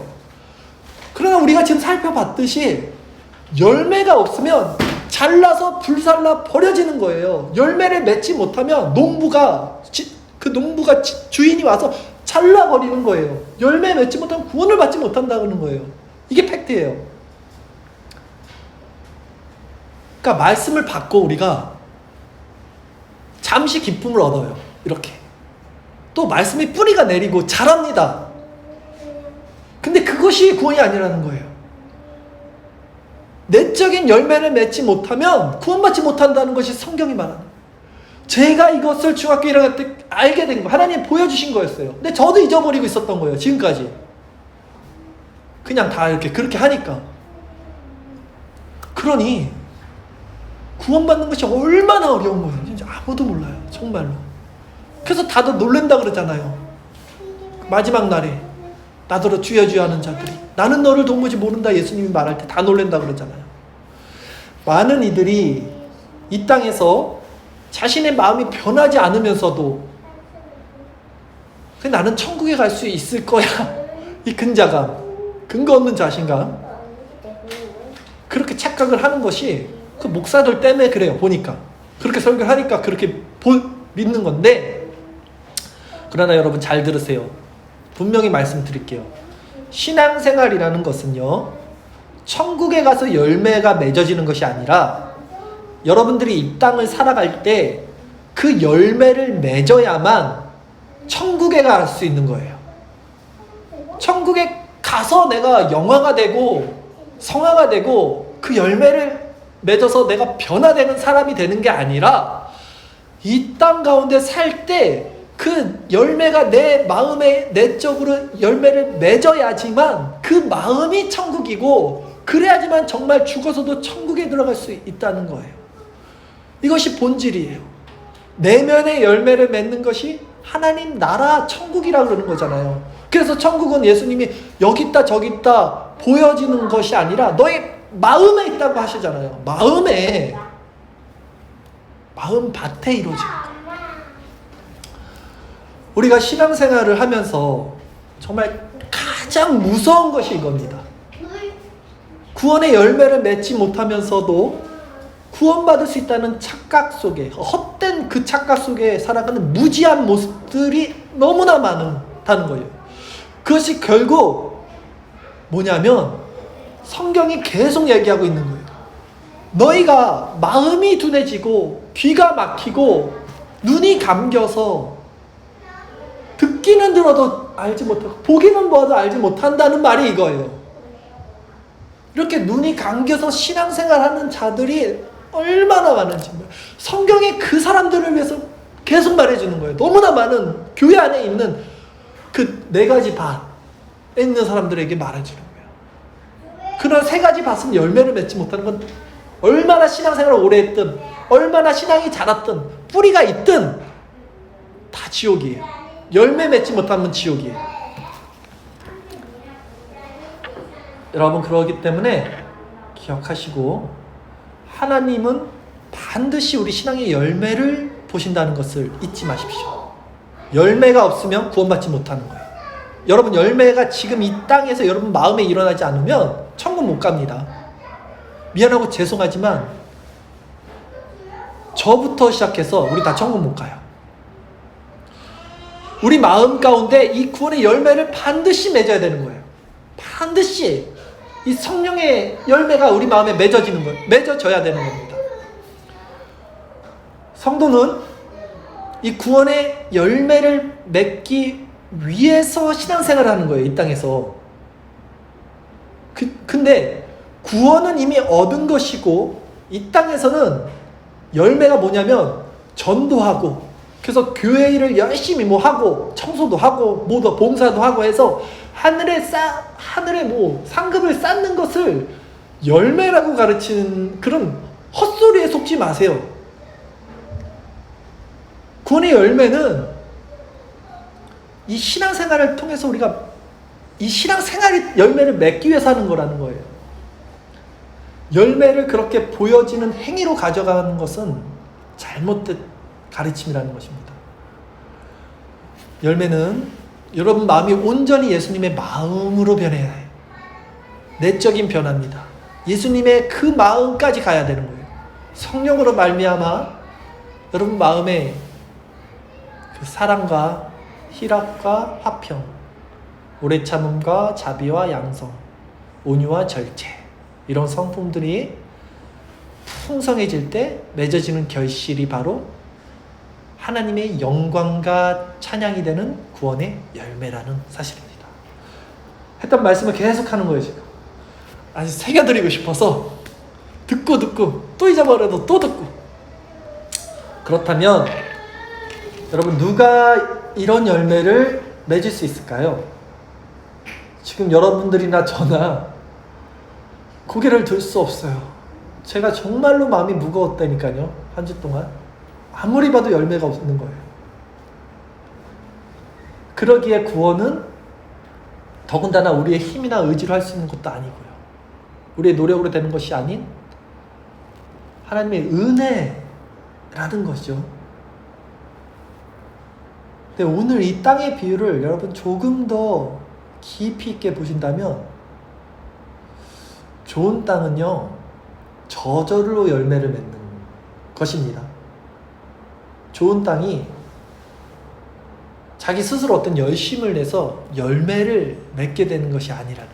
그러나 우리가 지금 살펴봤듯이 열매가 없으면 잘라서 불살라 버려지는 거예요. 열매를 맺지 못하면 주인이 와서 잘라버리는 거예요. 열매 맺지 못하면 구원을 받지 못한다는 거예요. 이게 팩트예요. 그러니까 말씀을 받고 우리가 잠시 기쁨을 얻어요. 이렇게. 또 말씀이 뿌리가 내리고 자랍니다. 근데 그것이 구원이 아니라는 거예요. 내적인 열매를 맺지 못하면 구원받지 못한다는 것이 성경이 말하는 거예요. 제가 이것을 중학교 1학년 때 알게 된 거, 하나님 보여주신 거였어요. 근데 저도 잊어버리고 있었던 거예요. 지금까지. 그냥 다 이렇게 그렇게 하니까. 그러니 구원받는 것이 얼마나 어려운 거예요. 진짜 아무도 몰라요. 정말로. 그래서 다들 놀란다 그러잖아요. 마지막 날에 나더러 주여 주여 하는 자들이 나는 너를 도무지 모른다 예수님이 말할 때 다 놀란다 그러잖아요. 많은 이들이 이 땅에서 자신의 마음이 변하지 않으면서도 나는 천국에 갈 수 있을 거야. 이 근자감, 근거 없는 자신감, 그렇게 착각을 하는 것이 그 목사들 때문에 그래요. 보니까 그렇게 설교를 하니까 그렇게 믿는 건데, 그러나 여러분 잘 들으세요. 분명히 말씀드릴게요. 신앙생활이라는 것은요, 천국에 가서 열매가 맺어지는 것이 아니라 여러분들이 이 땅을 살아갈 때 그 열매를 맺어야만 천국에 갈 수 있는 거예요. 천국에 가서 내가 영화가 되고 성화가 되고 그 열매를 맺어서 내가 변화되는 사람이 되는 게 아니라 이 땅 가운데 살 때 그 열매가 내 마음에 내적으로 열매를 맺어야지만 그 마음이 천국이고, 그래야지만 정말 죽어서도 천국에 들어갈 수 있다는 거예요. 이것이 본질이에요. 내면의 열매를 맺는 것이 하나님 나라 천국이라고 그러는 거잖아요. 그래서 천국은 예수님이 여기 있다 저기 있다 보여지는 것이 아니라 너의 마음에 있다고 하시잖아요. 마음 밭에 이루어지는 거예요. 우리가 신앙생활을 하면서 정말 가장 무서운 것이 이겁니다. 구원의 열매를 맺지 못하면서도 구원받을 수 있다는 착각 속에, 헛된 그 착각 속에 살아가는 무지한 모습들이 너무나 많다는 거예요. 그것이 결국 뭐냐면 성경이 계속 얘기하고 있는 거예요. 너희가 마음이 둔해지고 귀가 막히고 눈이 감겨서 듣기는 들어도 알지 못하고 보기는 보아도 알지 못한다는 말이 이거예요. 이렇게 눈이 감겨서 신앙생활하는 자들이 얼마나 많은지, 성경에 그 사람들을 위해서 계속 말해주는 거예요. 너무나 많은 교회 안에 있는 그 4가지 밭에 있는 사람들에게 말해주는 거예요. 그런 3가지 밭은 열매를 맺지 못하는 건 얼마나 신앙생활을 오래 했든 얼마나 신앙이 자랐든 뿌리가 있든 다 지옥이에요. 열매 맺지 못하면 지옥이에요. 여러분, 그러기 때문에 기억하시고, 하나님은 반드시 우리 신앙의 열매를 보신다는 것을 잊지 마십시오. 열매가 없으면 구원받지 못하는 거예요. 여러분, 열매가 지금 이 땅에서 여러분 마음에 일어나지 않으면 천국 못 갑니다. 미안하고 죄송하지만 저부터 시작해서 우리 다 천국 못 가요. 우리 마음 가운데 이 구원의 열매를 반드시 맺어야 되는 거예요. 반드시 이 성령의 열매가 우리 마음에 맺어지는 거예요. 맺어져야 되는 겁니다. 성도는 이 구원의 열매를 맺기 위해서 신앙생활을 하는 거예요. 이 땅에서. 근데 구원은 이미 얻은 것이고, 이 땅에서는 열매가 뭐냐면 전도하고, 그래서 교회 일을 열심히 하고, 청소도 하고, 봉사도 하고 해서 하늘에 상급을 쌓는 것을 열매라고 가르치는 그런 헛소리에 속지 마세요. 구원의 열매는 이 신앙생활을 통해서 우리가 이 신앙생활의 열매를 맺기 위해서 하는 거라는 거예요. 열매를 그렇게 보여지는 행위로 가져가는 것은 잘못된 가르침이라는 것입니다. 열매는 여러분 마음이 온전히 예수님의 마음으로 변해야 해요. 내적인 변화입니다. 예수님의 그 마음까지 가야 되는 거예요. 성령으로 말미암아 여러분 마음에 그 사랑과 희락과 화평, 오래 참음과 자비와 양성, 온유와 절제, 이런 성품들이 풍성해질 때 맺어지는 결실이 바로 하나님의 영광과 찬양이 되는 구원의 열매라는 사실입니다. 했던 말씀을 계속 하는 거예요, 지금. 아주 새겨드리고 싶어서 듣고 또 잊어버려도 또 듣고. 그렇다면 여러분 누가 이런 열매를 맺을 수 있을까요? 지금 여러분들이나 저나 고개를 들 수 없어요. 제가 정말로 마음이 무거웠다니까요. 한 주 동안 아무리 봐도 열매가 없는 거예요. 그러기에 구원은 더군다나 우리의 힘이나 의지로 할 수 있는 것도 아니고요. 우리의 노력으로 되는 것이 아닌 하나님의 은혜라는 것이죠. 근데 오늘 이 땅의 비유를 여러분 조금 더 깊이 있게 보신다면 좋은 땅은요 저절로 열매를 맺는 것입니다. 좋은 땅이 자기 스스로 어떤 열심을 내서 열매를 맺게 되는 것이 아니라는 거예요.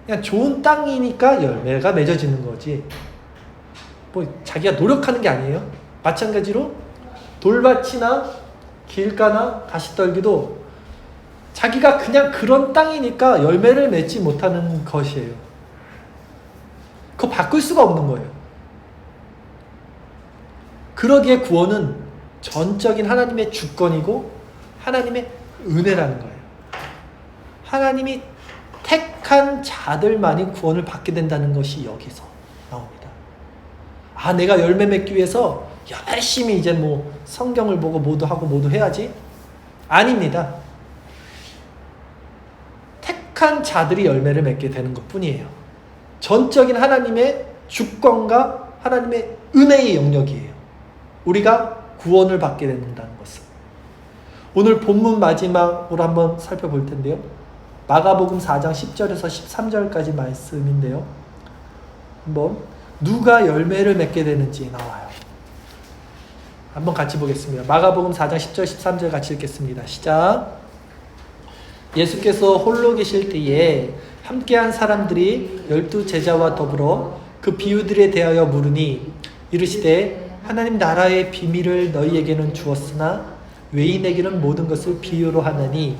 그냥 좋은 땅이니까 열매가 맺어지는 거지 뭐 자기가 노력하는 게 아니에요. 마찬가지로 돌밭이나 길가나 가시떨기도 자기가 그냥 그런 땅이니까 열매를 맺지 못하는 것이에요. 그거 바꿀 수가 없는 거예요. 그러기에 구원은 전적인 하나님의 주권이고 하나님의 은혜라는 거예요. 하나님이 택한 자들만이 구원을 받게 된다는 것이 여기서 나옵니다. 아, 내가 열매 맺기 위해서 열심히 이제 뭐 성경을 보고 뭐도 하고 뭐도 해야지? 아닙니다. 택한 자들이 열매를 맺게 되는 것 뿐이에요. 전적인 하나님의 주권과 하나님의 은혜의 영역이에요. 우리가 구원을 받게 된다는 것은. 오늘 본문 마지막으로 한번 살펴볼 텐데요. 마가복음 4장 10절에서 13절까지 말씀인데요. 한번 누가 열매를 맺게 되는지 나와요. 한번 같이 보겠습니다. 마가복음 4장 10절 13절 같이 읽겠습니다. 시작. 예수께서 홀로 계실 때에 함께한 사람들이 12 제자와 더불어 그 비유들에 대하여 물으니 이르시되 하나님 나라의 비밀을 너희에게는 주었으나 외인에게는 모든 것을 비유로 하나니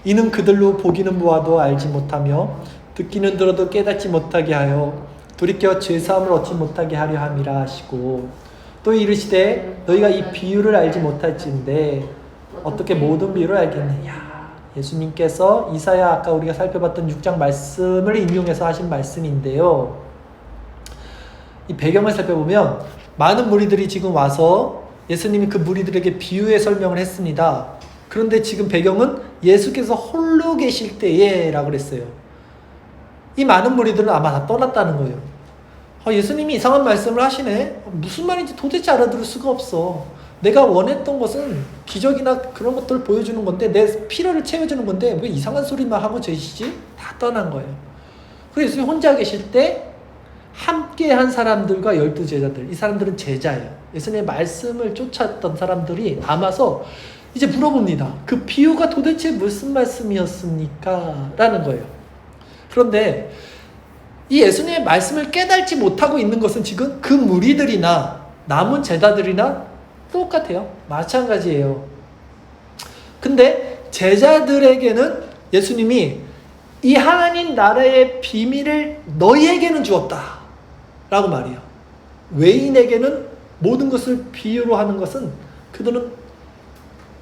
이는 그들로 보기는 보아도 알지 못하며 듣기는 들어도 깨닫지 못하게 하여 돌이켜 죄사함을 얻지 못하게 하려 함이라 하시고 또 이르시되 너희가 이 비유를 알지 못할진데 어떻게 모든 비유를 알겠느냐. 예수님께서 이사야 아까 우리가 살펴봤던 6장 말씀을 인용해서 하신 말씀인데요. 이 배경을 살펴보면 많은 무리들이 지금 와서 예수님이 그 무리들에게 비유의 설명을 했습니다. 그런데 지금 배경은 예수께서 홀로 계실 때에 라고 그랬어요. 이 많은 무리들은 아마 다 떠났다는 거예요. 예수님이 이상한 말씀을 하시네. 무슨 말인지 도대체 알아들을 수가 없어. 내가 원했던 것은 기적이나 그런 것들을 보여주는 건데 내 필요를 채워주는 건데 왜 이상한 소리만 하고 계시지? 다 떠난 거예요. 그래서 예수님이 혼자 계실 때 함께한 사람들과 12 제자들, 이 사람들은 제자예요. 예수님의 말씀을 쫓았던 사람들이 남아서 이제 물어봅니다. 그 비유가 도대체 무슨 말씀이었습니까? 라는 거예요. 그런데 이 예수님의 말씀을 깨닫지 못하고 있는 것은 지금 그 무리들이나 남은 제자들이나 똑같아요. 마찬가지예요. 근데 제자들에게는 예수님이 이 하나님 나라의 비밀을 너희에게는 주었다 라고 말해요. 외인에게는 모든 것을 비유로 하는 것은 그들은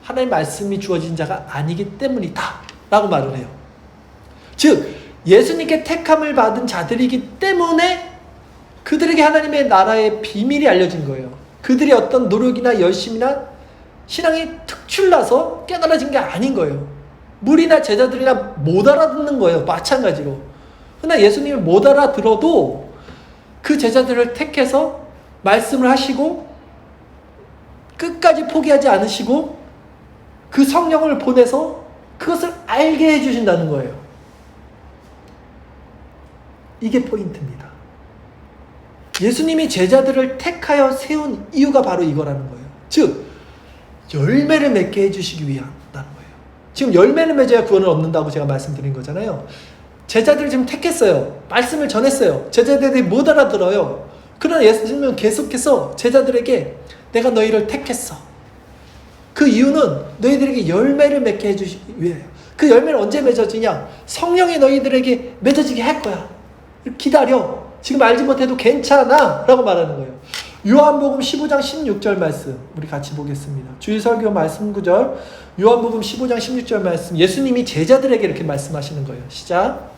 하나님의 말씀이 주어진 자가 아니기 때문이다 라고 말을 해요. 즉 예수님께 택함을 받은 자들이기 때문에 그들에게 하나님의 나라의 비밀이 알려진 거예요. 그들이 어떤 노력이나 열심이나 신앙이 특출나서 깨달아진 게 아닌 거예요. 무리나 제자들이나 못 알아듣는 거예요. 마찬가지로. 그러나 예수님을 못 알아들어도 그 제자들을 택해서 말씀을 하시고 끝까지 포기하지 않으시고 그 성령을 보내서 그것을 알게 해주신다는 거예요. 이게 포인트입니다. 예수님이 제자들을 택하여 세운 이유가 바로 이거라는 거예요. 즉 열매를 맺게 해주시기 위함이라는 거예요. 지금 열매를 맺어야 구원을 얻는다고 제가 말씀드린 거잖아요. 제자들을 지금 택했어요. 말씀을 전했어요. 제자들이 못 알아들어요. 그러나 예수님은 계속해서 제자들에게 내가 너희를 택했어. 그 이유는 너희들에게 열매를 맺게 해주시기 위해요. 그 열매는 언제 맺어지냐? 성령이 너희들에게 맺어지게 할 거야. 기다려. 지금 알지 못해도 괜찮아 라고 말하는 거예요. 요한복음 15장 16절 말씀 우리 같이 보겠습니다. 주일설교 말씀 구절 요한복음 15장 16절 말씀 예수님이 제자들에게 이렇게 말씀하시는 거예요. 시작.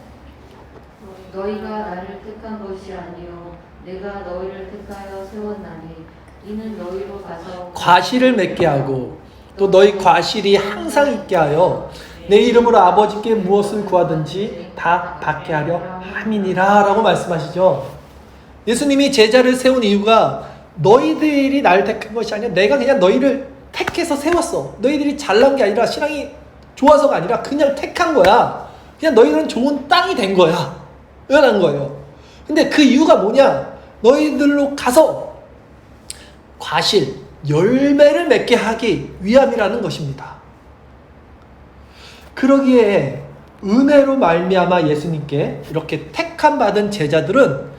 너희가 나를 택한 것이 아니요 내가 너희를 택하여 세웠나니 이는 너희로 가서 과실을 맺게 하고 또 너희 과실이 항상 있게 하여 내 이름으로 아버지께 무엇을 구하든지 다 받게 하려 함이니라 라고 말씀하시죠. 예수님이 제자를 세운 이유가 너희들이 나를 택한 것이 아니라 내가 그냥 너희를 택해서 세웠어. 너희들이 잘난 게 아니라 신앙이 좋아서가 아니라 그냥 택한 거야. 그냥 너희들은 좋은 땅이 된 거야. 이런 거예요. 근데 그 이유가 뭐냐? 너희들로 가서 과실, 열매를 맺게 하기 위함이라는 것입니다. 그러기에 은혜로 말미암아 예수님께 이렇게 택함 받은 제자들은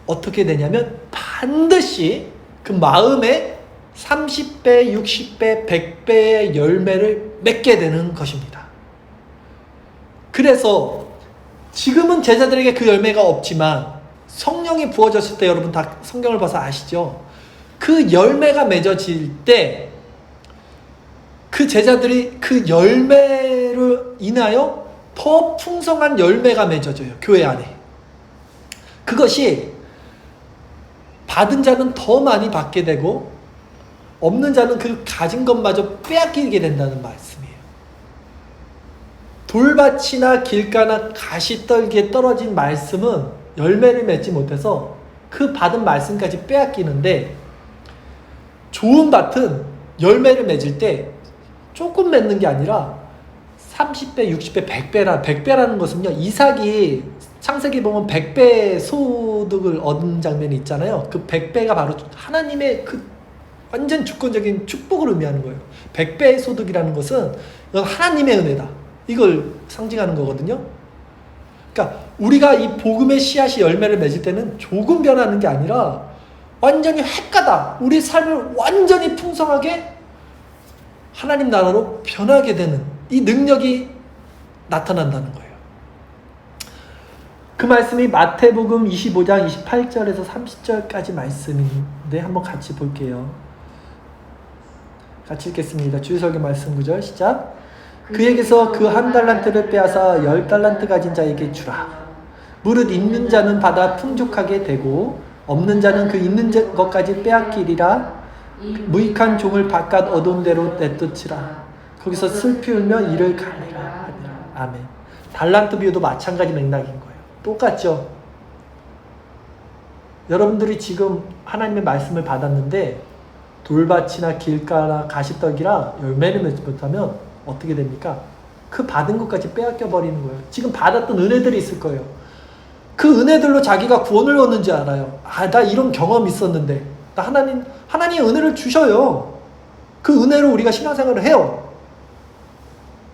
어떻게 되냐면 반드시 그 마음에 30배, 60배, 100배의 열매를 맺게 되는 것입니다. 그래서 지금은 제자들에게 그 열매가 없지만 성령이 부어졌을 때 여러분 다 성경을 봐서 아시죠? 그 열매가 맺어질 때 그 제자들이 그 열매로 인하여 더 풍성한 열매가 맺어져요. 교회 안에. 그것이 받은 자는 더 많이 받게 되고 없는 자는 그 가진 것마저 빼앗기게 된다는 말씀이에요. 돌밭이나 길가나 가시떨기에 떨어진 말씀은 열매를 맺지 못해서 그 받은 말씀까지 빼앗기는데 좋은 밭은 열매를 맺을 때 조금 맺는 게 아니라 30배, 60배, 100배라는 것은요. 이삭이 창세기 보면 100배 소득을 얻은 장면이 있잖아요. 그 100배가 바로 하나님의 그 완전 주권적인 축복을 의미하는 거예요. 100배의 소득이라는 것은 이건 하나님의 은혜다. 이걸 상징하는 거거든요. 그러니까 우리가 이 복음의 씨앗이 열매를 맺을 때는 조금 변하는 게 아니라 완전히 획가닥 우리 삶을 완전히 풍성하게 하나님 나라로 변하게 되는 이 능력이 나타난다는 거예요. 그 말씀이 마태복음 25장 28절에서 30절까지 말씀인데 한번 같이 볼게요. 같이 읽겠습니다. 주일설교 말씀 구절 시작. 그에게서 그 한 달란트를 빼앗아 10달란트 가진 자에게 주라. 무릇 있는 자는 받아 풍족하게 되고 없는 자는 그 있는 것까지 빼앗기리라. 무익한 종을 바깥 어두운 데로 내쫓으라. 거기서 슬피 울며 이를 갈리라. 아멘. 달란트 비유도 마찬가지 맥락인 거예요. 똑같죠? 여러분들이 지금 하나님의 말씀을 받았는데 돌밭이나 길가나 가시떡이라 열매를 맺지 못하면 어떻게 됩니까? 그 받은 것까지 빼앗겨 버리는 거예요. 지금 받았던 은혜들이 있을 거예요. 그 은혜들로 자기가 구원을 얻는지 알아요. 아, 나 이런 경험이 있었는데. 나 하나님의 은혜를 주셔요. 그 은혜로 우리가 신앙생활을 해요.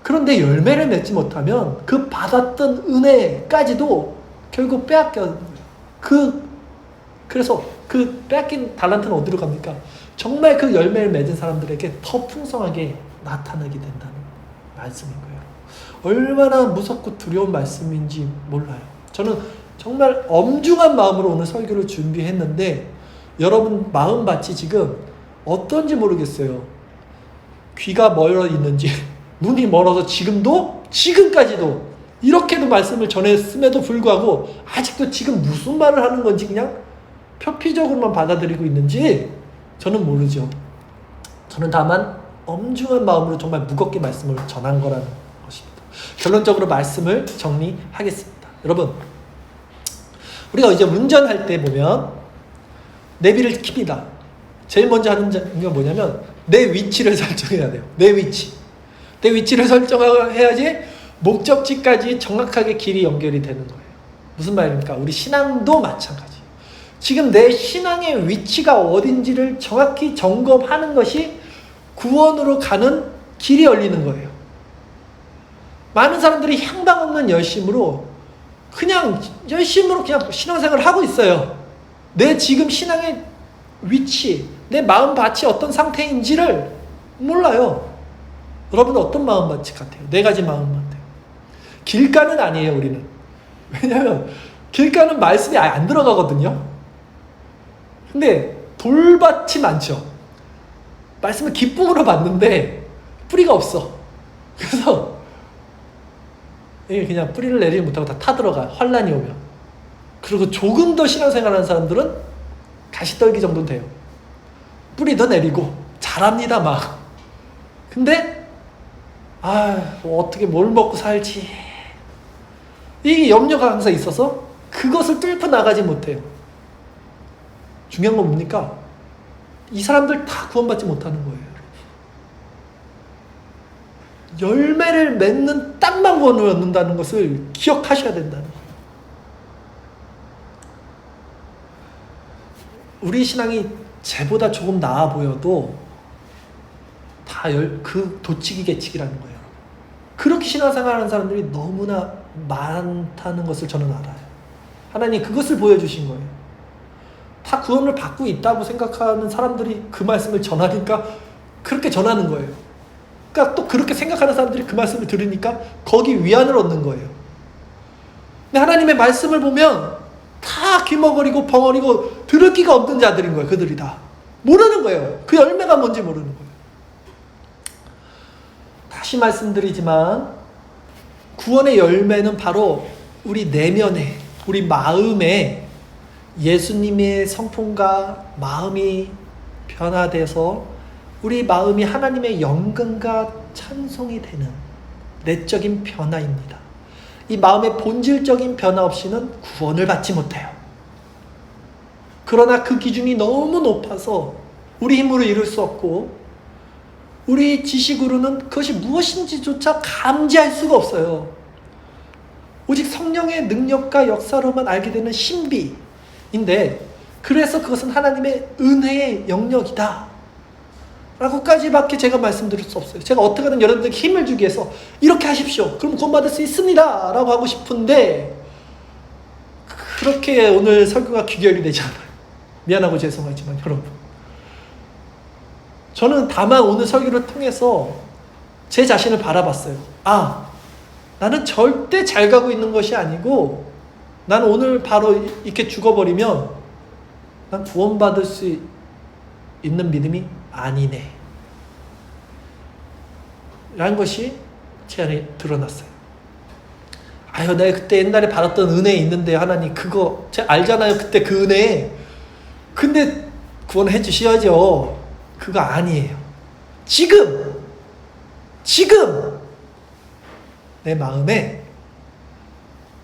그런데 열매를 맺지 못하면 그 받았던 은혜까지도 결국 빼앗겨. 그래서 그 빼앗긴 달란트는 어디로 갑니까? 정말 그 열매를 맺은 사람들에게 더 풍성하게 나타나게 된다는 말씀인 거예요. 얼마나 무섭고 두려운 말씀인지 몰라요. 저는 정말 엄중한 마음으로 오늘 설교를 준비했는데 여러분 마음밭이 지금 어떤지 모르겠어요. 귀가 멀어 있는지 눈이 멀어서 지금까지도 이렇게도 말씀을 전했음에도 불구하고 아직도 지금 무슨 말을 하는 건지 그냥 표피적으로만 받아들이고 있는지 저는 모르죠. 저는 다만 엄중한 마음으로 정말 무겁게 말씀을 전한 거라는 것입니다. 결론적으로 말씀을 정리하겠습니다. 여러분, 우리가 이제 운전할 때 보면 내비를 킵니다. 제일 먼저 하는 게 뭐냐면 내 위치를 설정해야 돼요. 내 위치를 설정해야지 목적지까지 정확하게 길이 연결이 되는 거예요. 무슨 말입니까? 우리 신앙도 마찬가지. 지금 내 신앙의 위치가 어딘지를 정확히 점검하는 것이 구원으로 가는 길이 열리는 거예요. 많은 사람들이 향방 없는 열심으로 그냥 열심으로 그냥 신앙생활을 하고 있어요. 내 지금 신앙의 위치, 내 마음밭이 어떤 상태인지를 몰라요. 여러분은 어떤 마음밭 같아요? 네 가지 마음밭 같아요. 길가는 아니에요, 우리는. 왜냐하면 길가는 말씀이 아예 안 들어가거든요. 근데 돌밭이 많죠. 말씀을 기쁨으로 받는데 뿌리가 없어. 그래서 이게 그냥 뿌리를 내리지 못하고 다 타들어가. 환란이 오면. 그리고 조금 더 신앙생활하는 사람들은 가시떨기 정도는 돼요. 뿌리도 내리고 잘합니다 막. 근데 뭐 어떻게 뭘 먹고 살지, 이 염려가 항상 있어서 그것을 뚫고 나가지 못해요. 중요한 건 뭡니까? 이 사람들 다 구원받지 못하는 거예요. 열매를 맺는 땅만 구원을 얻는다는 것을 기억하셔야 된다는 거예요. 우리 신앙이 쟤보다 조금 나아 보여도 다 그 도치기 개치기라는 거예요. 그렇게 신앙생활하는 사람들이 너무나 많다는 것을 저는 알아요. 하나님 그것을 보여주신 거예요. 다 구원을 받고 있다고 생각하는 사람들이 그 말씀을 전하니까 그렇게 전하는 거예요. 그러니까 또 그렇게 생각하는 사람들이 그 말씀을 들으니까 거기 위안을 얻는 거예요. 근데 하나님의 말씀을 보면 다 귀머거리고 벙어리고 들을 기가 없는 자들인 거예요. 그들이 다 모르는 거예요. 그 열매가 뭔지 모르는 거예요. 다시 말씀드리지만 구원의 열매는 바로 우리 내면에, 우리 마음에 예수님의 성품과 마음이 변화돼서 우리 마음이 하나님의 영광과 찬송이 되는 내적인 변화입니다. 이 마음의 본질적인 변화 없이는 구원을 받지 못해요. 그러나 그 기준이 너무 높아서 우리 힘으로 이룰 수 없고 우리 지식으로는 그것이 무엇인지조차 감지할 수가 없어요. 오직 성령의 능력과 역사로만 알게 되는 신비인데, 그래서 그것은 하나님의 은혜의 영역이다 라고까지밖에 제가 말씀드릴 수 없어요. 제가 어떻게든 여러분들에게 힘을 주기 위해서 이렇게 하십시오, 그럼 구원받을 수 있습니다 라고 하고 싶은데 그렇게 오늘 설교가 귀결이 되지 않아요. 미안하고 죄송하지만 여러분, 저는 다만 오늘 설교를 통해서 제 자신을 바라봤어요. 나는 절대 잘 가고 있는 것이 아니고 나는 오늘 바로 이렇게 죽어버리면 난 구원받을 수 있는 믿음이 아니네 라는 것이 제 안에 드러났어요. 내가 그때 옛날에 받았던 은혜 있는데 하나님 그거 제가 알잖아요. 그때 그 은혜. 근데 구원해 주셔야죠. 그거 아니에요. 지금 내 마음에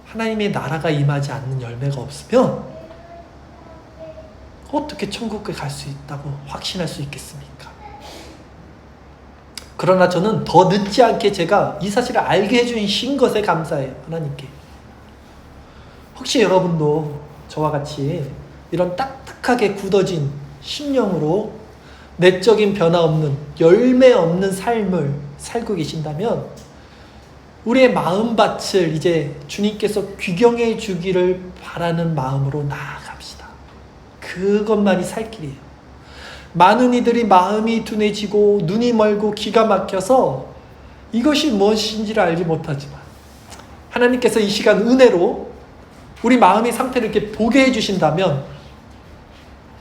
하나님의 나라가 임하지 않는 열매가 없으면 어떻게 천국에 갈 수 있다고 확신할 수 있겠습니까? 그러나 저는 더 늦지 않게 제가 이 사실을 알게 해주신 것에 감사해요. 하나님께. 혹시 여러분도 저와 같이 이런 딱딱하게 굳어진 심령으로 내적인 변화 없는, 열매 없는 삶을 살고 계신다면 우리의 마음밭을 이제 주님께서 귀경해 주기를 바라는 마음으로 나아갑시다. 그것만이 살 길이에요. 많은 이들이 마음이 둔해지고 눈이 멀고 기가 막혀서 이것이 무엇인지를 알지 못하지만 하나님께서 이 시간 은혜로 우리 마음의 상태를 이렇게 보게 해주신다면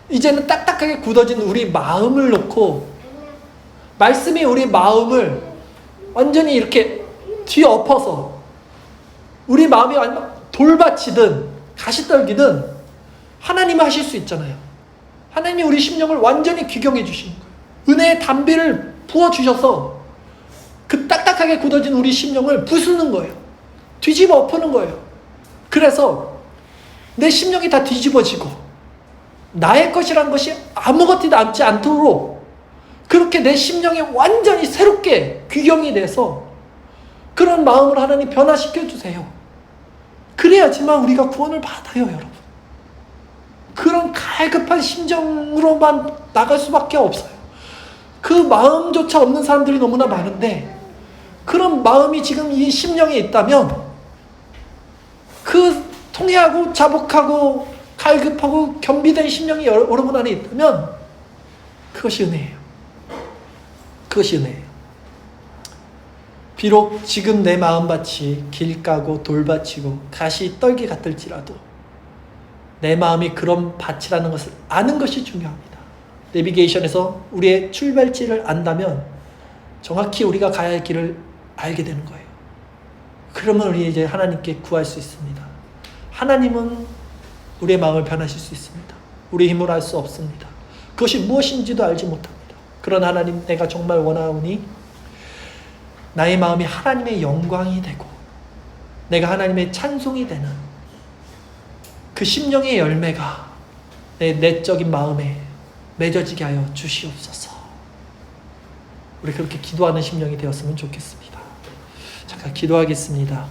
이제는 딱딱하게 굳어진 우리 마음을 놓고 말씀이 우리 마음을 완전히 이렇게 뒤엎어서 우리 마음이 돌밭이든 가시떨기든 하나님이 하실 수 있잖아요. 하나님이 우리 심령을 완전히 귀경해 주시는 거예요. 은혜의 담비를 부어주셔서 그 딱딱하게 굳어진 우리 심령을 부수는 거예요. 뒤집어 엎는 거예요. 그래서 내 심령이 다 뒤집어지고 나의 것이란 것이 아무것도 남지 않도록 그렇게 내 심령이 완전히 새롭게 귀경이 돼서 그런 마음을 하나님 변화시켜 주세요. 그래야지만 우리가 구원을 받아요, 여러분. 그런 갈급한 심정으로만 나갈 수밖에 없어요. 그 마음조차 없는 사람들이 너무나 많은데 그런 마음이 지금 이 심령에 있다면 그 통회하고 자복하고 갈급하고 겸비된 심령이 여러분 안에 있다면 그것이 은혜예요. 그것이 은혜예요. 비록 지금 내 마음밭이 길가고 돌밭이고 가시 떨기 같을지라도 내 마음이 그런 밭이라는 것을 아는 것이 중요합니다. 내비게이션에서 우리의 출발지를 안다면 정확히 우리가 가야 할 길을 알게 되는 거예요. 그러면 우리 이제 하나님께 구할 수 있습니다. 하나님은 우리의 마음을 변하실 수 있습니다. 우리 힘으로 할 수 없습니다. 그것이 무엇인지도 알지 못합니다. 그러나 하나님, 내가 정말 원하오니 나의 마음이 하나님의 영광이 되고 내가 하나님의 찬송이 되는 그 심령의 열매가 내 내적인 마음에 맺어지게 하여 주시옵소서. 우리 그렇게 기도하는 심령이 되었으면 좋겠습니다. 잠깐 기도하겠습니다.